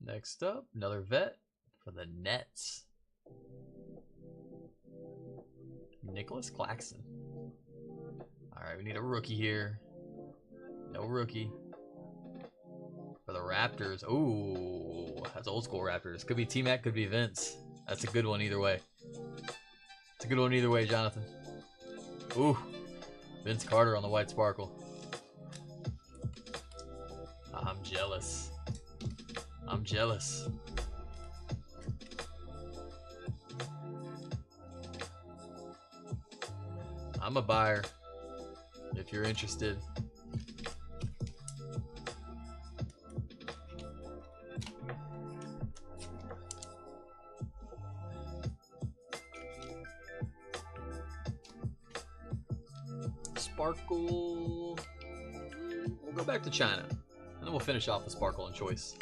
Next up, another vet for the Nets. Nicholas Claxton. Alright, we need a rookie here. No rookie. For the Raptors. Ooh, that's old school Raptors. Could be T-Mac, could be Vince. That's a good one either way. It's a good one either way, Jonathan. Ooh, Vince Carter on the white sparkle. I'm jealous. I'm jealous. I'm a buyer if you're interested. Sparkle. We'll go back to China, and then we'll finish off the sparkle and choice.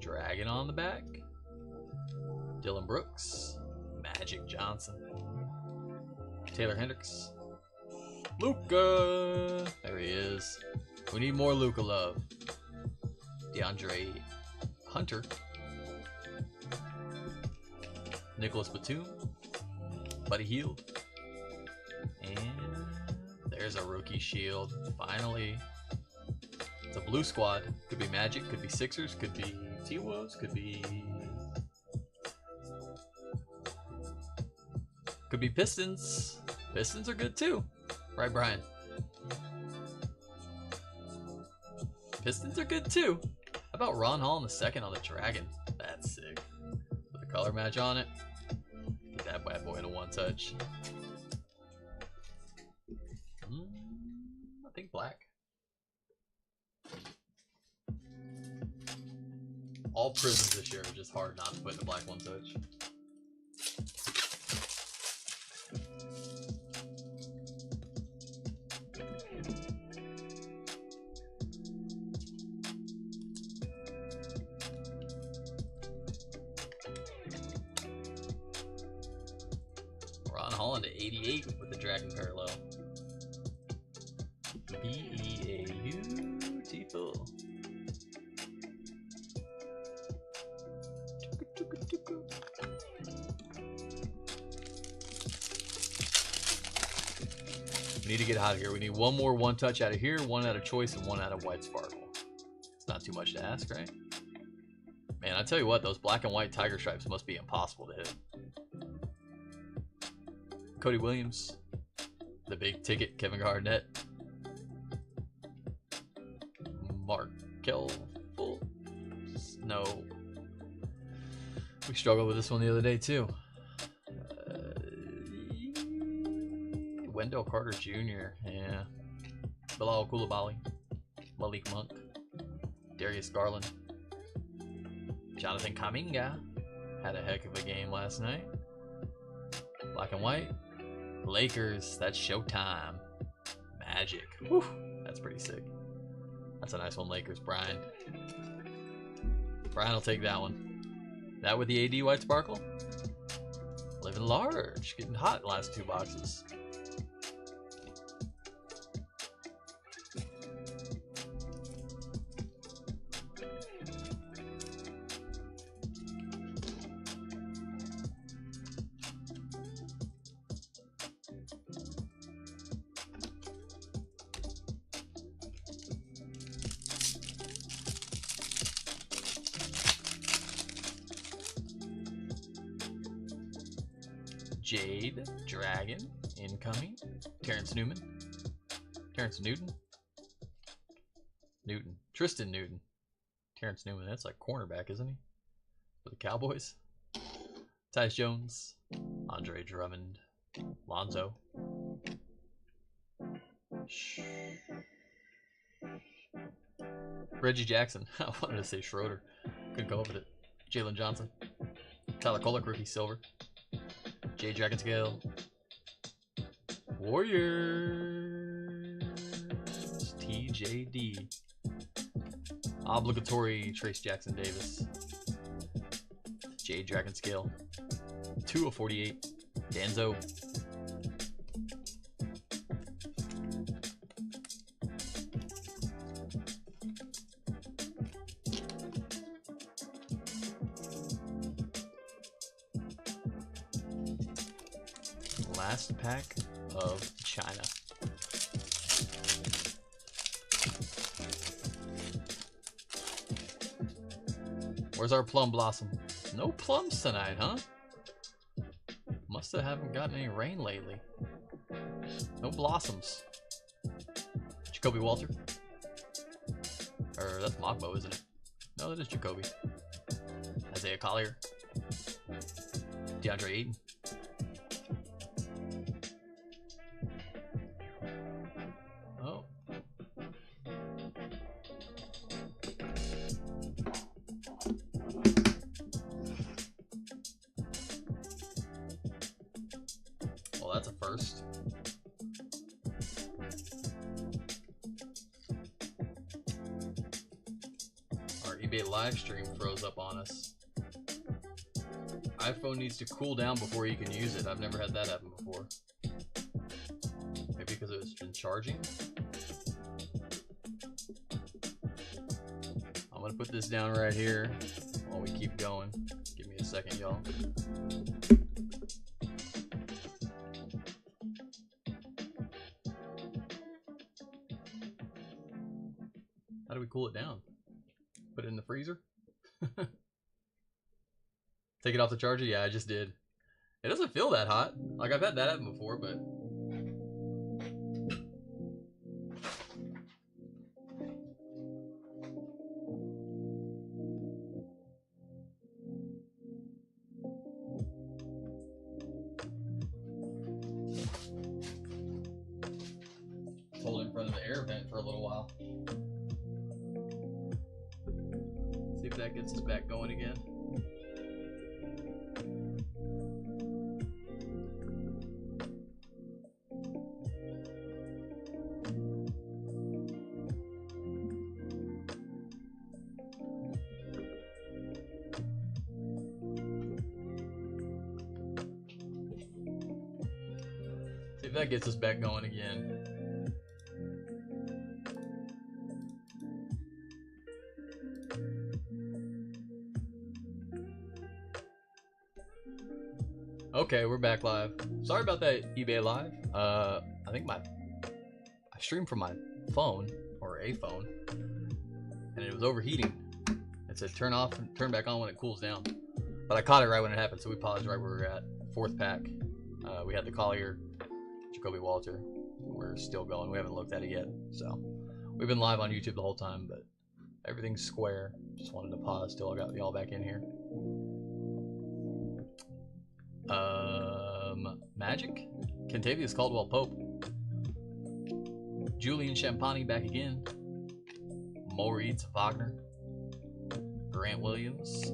Dragon on the back. Dylan Brooks. Magic Johnson. Taylor Hendricks. Luka. There he is. We need more Luka love. DeAndre Hunter. Nicholas Batum. Buddy Hield. And there's a rookie shield. Finally. It's a blue squad. Could be Magic, could be Sixers, could be T-Wolves, could be Pistons. Pistons are good too. Right, Brian? Pistons are good too. How about Ron Hall in the second on the Dragon? That's sick. With a color match on it. Get that bad boy in a one touch. All prisms this year are just hard not to put in the black one touch. Ron Holland to 88 with the Dragon Parallel. Beautiful. We need to get out of here. We need one more one touch out of here, one out of Choice, and one out of White Sparkle. It's not too much to ask, right? Man, I tell you what, those black and white Tiger Stripes must be impossible to hit. Cody Williams, the big ticket, Kevin Garnett, Markel Fultz. No, we struggled with this one the other day too. Wendell Carter Jr. Yeah, Bilal Coulibaly, Malik Monk, Darius Garland, Jonathan Kuminga had a heck of a game last night. Black and white. Lakers, that's showtime. Magic. Whew, that's pretty sick. That's a nice one, Lakers. Brian will take that one. That with the AD White Sparkle. Living large. Getting hot last two boxes. Jade Dragon incoming. Terrence Newman. Tristan Newton. Terrence Newman, that's like cornerback, isn't he? For the Cowboys. Tyus Jones. Andre Drummond. Lonzo. Reggie Jackson. I wanted to say Schroeder. Couldn't go up with it. Jalen Johnson. Tyler Kolek, rookie silver. J Dragon Scale. Warriors. TJD. Obligatory Trace Jackson Davis. J Dragon Scale. 2 of 48. Danzo. Last pack of China. Where's our plum blossom? No plums tonight, huh? Haven't gotten any rain lately. No blossoms. Jacoby Walter. Or that's Mogbo, isn't it? No, that is Jacoby. Isaiah Collier. DeAndre Ayton. Oh. Well, that's a first. Our eBay live stream froze up on us. iPhone needs to cool down before you can use it. I've never had that happen before. Maybe because it's been charging. I'm gonna put this down right here while we keep going. Give me a second, y'all. How do we cool it down? Put it in the freezer? Take it off the charger? Yeah, I just did. It doesn't feel that hot. Like, I've had that happen before, but... hold it in front of the air vent for a little while. See if that gets us back going again. See if that gets us back going again. Okay, we're back live. Sorry about that eBay live. I think I streamed from my phone or a phone, and it was overheating. It said turn off and turn back on when it cools down. But I caught it right when it happened, so we paused right where we were at. Fourth pack. We had the Collier, Jacoby Walter. We're still going. We haven't looked at it yet. So we've been live on YouTube the whole time, but everything's square. Just wanted to pause till I got y'all back in here. Magic, Kentavious Caldwell Pope, Julian Champagny back again, Moritz Wagner, Grant Williams,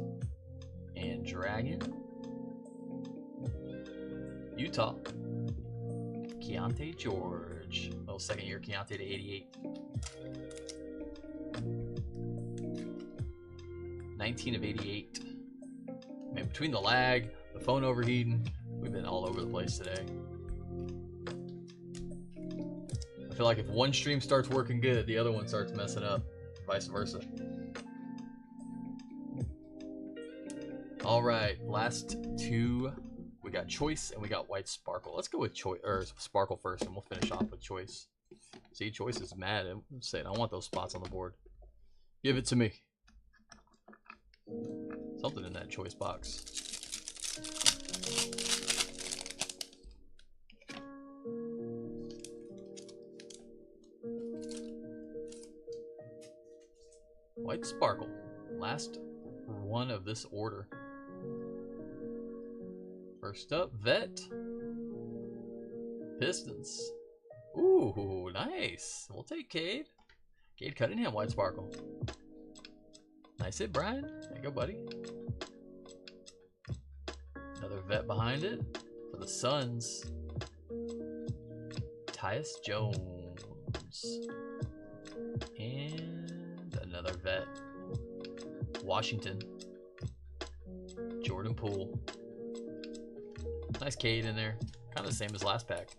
and Dragon, Utah, Keontae George, little second year Keontae to 88, 19 of 88. Man, between the lag, the phone overheating, we've been all over the place today. I feel like if one stream starts working good, the other one starts messing up, vice versa. All right, last two. We got Choice and we got White Sparkle. Let's go with Choice or Sparkle first, and we'll finish off with Choice. See, Choice is mad. I'm saying I want those spots on the board. Give it to me. Something in that Choice box. White Sparkle, last one of this order. First up, Vet. Pistons. Ooh, nice. We'll take Cade. Cade Cunningham, White Sparkle. Nice hit, Brian. There you go, buddy. Another Vet behind it for the Suns. Tyus Jones. And another Vet. Washington. Jordan Poole. Nice Cade in there. Kind of the same as last pack.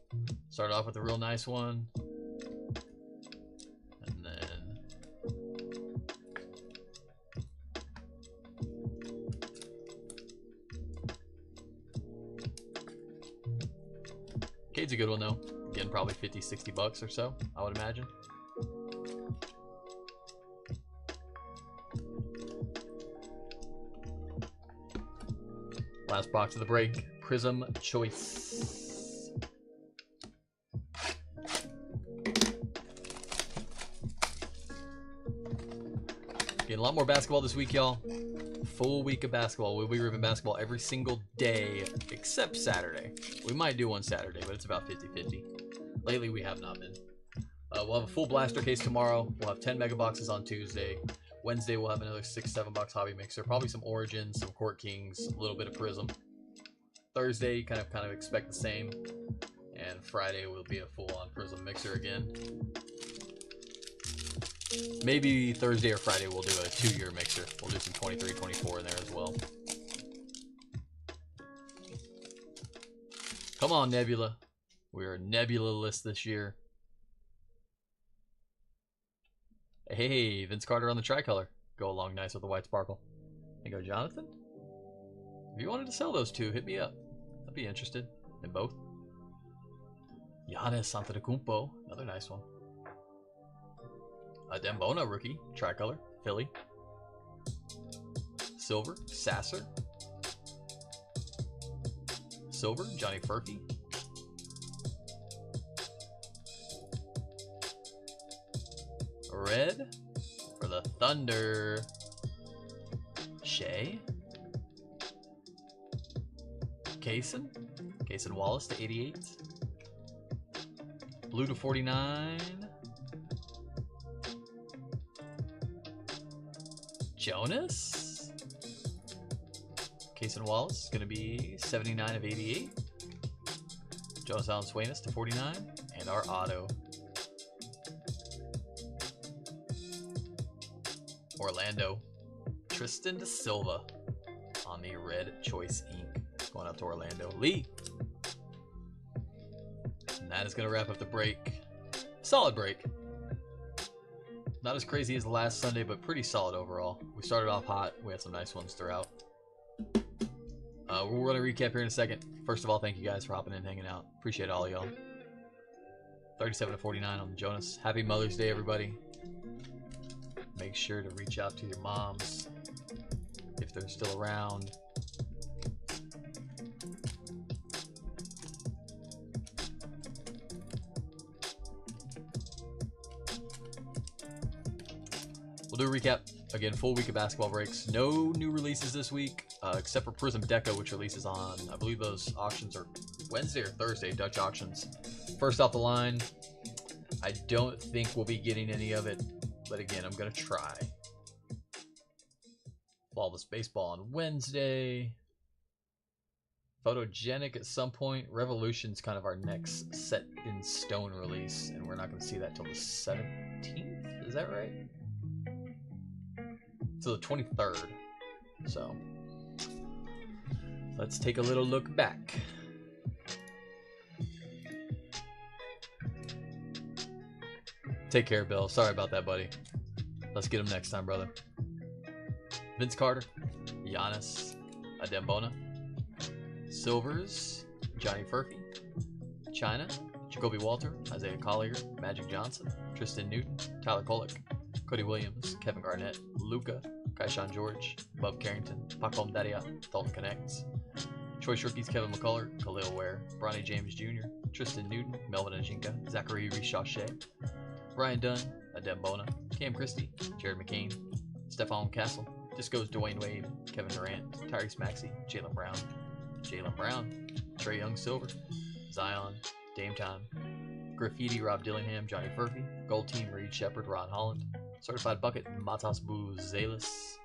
Started off with a real nice one. And then Cade's a good one though. Again, probably 50, 60 bucks or so, I would imagine. Last box of the break, Prism Choice. Getting a lot more basketball this week, y'all. Full week of basketball. We'll be ripping basketball every single day except Saturday. We might do one Saturday, but it's about 50-50. Lately, we have not been. We'll have a full blaster case tomorrow. We'll have 10 mega boxes on Tuesday. Wednesday, we'll have another 6-7 box hobby mixer. Probably some Origins, some Court Kings, a little bit of Prism. Thursday, kind of expect the same. And Friday will be a full-on Prism mixer again. Maybe Thursday or Friday we'll do a 2-year mixer. We'll do some 23, 24 in there as well. Come on, Nebula. We are Nebula-less this year. Hey, Vince Carter on the tricolor. Go along nice with the White Sparkle. There you go, Jonathan. If you wanted to sell those two, hit me up. I'd be interested in both. Giannis Antetokounmpo, another nice one. A Dembona rookie, tricolor, Philly. Silver, Sasser. Silver, Johnny Furphy. Red for the Thunder, Shea. Kaysen Wallace to 88. Blue to 49. Jonas. Cason Wallace is going to be 79 of 88. Jonas Valanciunas to 49. And our auto. Orlando. Tristan da Silva on the red choice ink. Going out to Orlando. Lee. And that is going to wrap up the break. Solid break. Not as crazy as the last Sunday, but pretty solid overall. We started off hot. We had some nice ones throughout. We'll run a recap here in a second. First of all, thank you guys for hopping in and hanging out. Appreciate all y'all. 37 to 49 on the Jonas. Happy Mother's Day, everybody. Make sure to reach out to your moms if they're still around. We'll do a recap. Again, full week of basketball breaks. No new releases this week, except for PRIZM Deco, which releases on, I believe those auctions are Wednesday or Thursday, Dutch auctions. First off the line, I don't think we'll be getting any of it, but again, I'm going to try. Flawless Baseball on Wednesday. Photogenic at some point. Revolution's kind of our next set in stone release, and we're not going to see that till the 17th. Is that right? To the 23rd. So let's take a little look back. Take care, Bill. Sorry about that, buddy. Let's get him next time, brother. Vince Carter, Giannis Adembona, Silvers, Johnny Furphy, China, Jacoby Walter, Isaiah Collier, Magic Johnson, Tristan Newton, Tyler Kolek, Cody Williams, Kevin Garnett, Luka, Kaishan George, Bub Carrington, Pacom Daria, Dalton Connects. Choice rookies Kevin McCullough, Khalil Ware, Bronny James Jr., Tristan Newton, Melvin Ajinka, Zachary Richauche, Ryan Dunn, Adembona, Cam Christie, Jared McCain, Stephon Castle, Disco's Dwayne Wade, Kevin Durant, Tyrese Maxey, Jaylen Brown, Trae Young Silver, Zion, Dame Time, Graffiti Rob Dillingham, Johnny Furphy, Gold Team Reed Shepard, Ron Holland, Certified Bucket Matas Buzelis,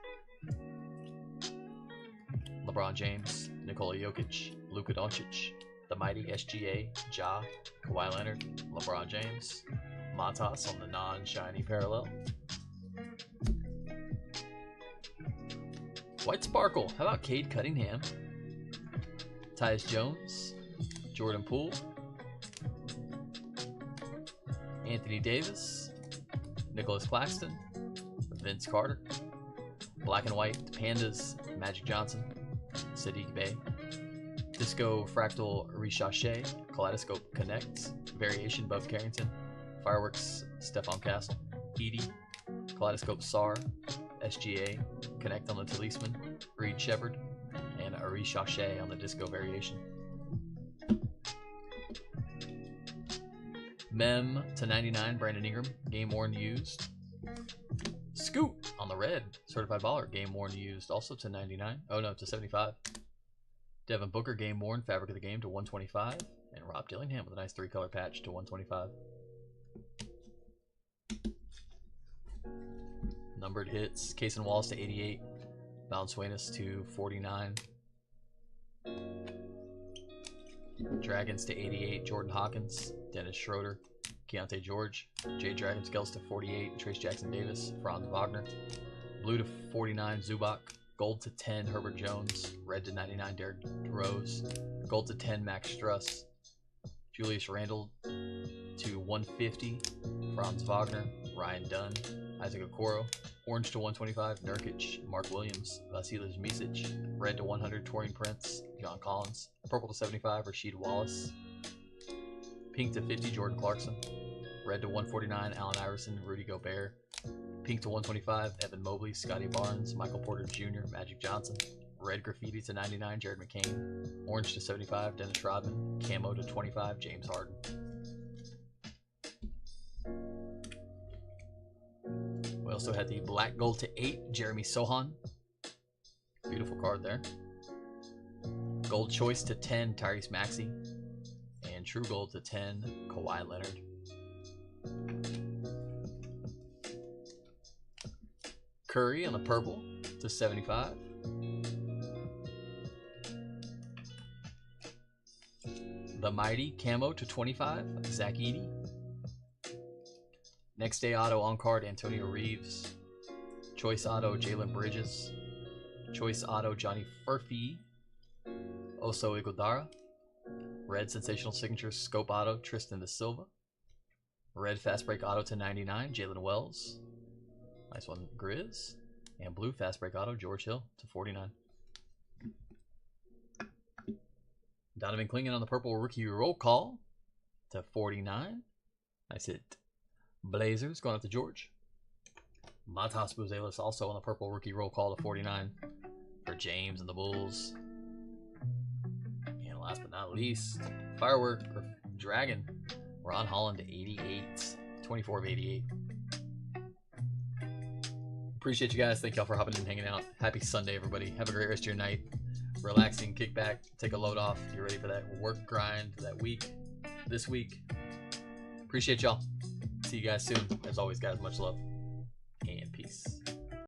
LeBron James, Nikola Jokic, Luka Doncic, the mighty SGA, Ja, Kawhi Leonard, LeBron James, Matas on the non-shiny parallel. White Sparkle, how about Cade Cunningham? Tyus Jones, Jordan Poole, Anthony Davis, Nicholas Claxton, Vince Carter, Black and White Pandas, Magic Johnson, Sadiq Bey, Disco Fractal Richauche, Kaleidoscope Connects, Variation Bub Carrington, Fireworks Stephon Castle, Edie, Kaleidoscope SAR, SGA, Connect on the Talisman, Reed Shepard, and Richauche on the Disco Variation. Mem to 99, Brandon Ingram, Game Worn Used. Scoot on the red, Certified Baller, Game Worn Used, also to 99. Oh no, to 75. Devin Booker, Game Worn, Fabric of the Game to 125. And Rob Dillingham with a nice 3-color patch to 125. Numbered hits, Cason Wallace to 88. Valanciunas to 49. Dragons to 88, Jordan Hawkins, Dennis Schroeder, Keontae George, Jay Dragon Scales to 48, Trace Jackson Davis, Franz Wagner, blue to 49, Zubac, gold to 10, Herbert Jones, red to 99, Derrick Rose, gold to 10, Max Struss, Julius Randle to 150, Franz Wagner, Ryan Dunn, Isaac Okoro, orange to 125, Nurkic, Mark Williams, Vasilij Micic, red to 100, Torian Prince, John Collins, purple to 75, Rasheed Wallace, pink to 50, Jordan Clarkson, red to 149, Allen Iverson, Rudy Gobert, pink to 125, Evan Mobley, Scotty Barnes, Michael Porter Jr., Magic Johnson, red graffiti to 99, Jared McCain, orange to 75, Dennis Rodman, camo to 25, James Harden. We also had the black gold to 8, Jeremy Sohan. Beautiful card there. Gold choice to 10, Tyrese Maxey. And true gold to 10, Kawhi Leonard. Curry on the purple, to 75. The Mighty Camo to 25, Zach Edey. Next day auto on card, Antonio Reeves. Choice auto, Jalen Bridges. Choice auto, Johnny Furphy. Oso Iguodala. Red sensational signature, Scope auto, Tristan da Silva. Red fast break auto to 99, Jalen Wells. Nice one, Grizz. And blue fast break auto, George Hill to 49. Donovan Clingan on the purple rookie roll call to 49. Nice hit. Blazers going up to George. Matas Buzelis also on the purple rookie roll call to 49 for James and the Bulls. And last but not least, Firework or Dragon, Ron Holland to 88. 24 of 88. Appreciate you guys. Thank y'all for hopping in and hanging out. Happy Sunday, everybody. Have a great rest of your night. Relaxing, kick back, take a load off. Get ready for that work grind that week, this week. Appreciate y'all. See you guys soon. As always, guys, much love.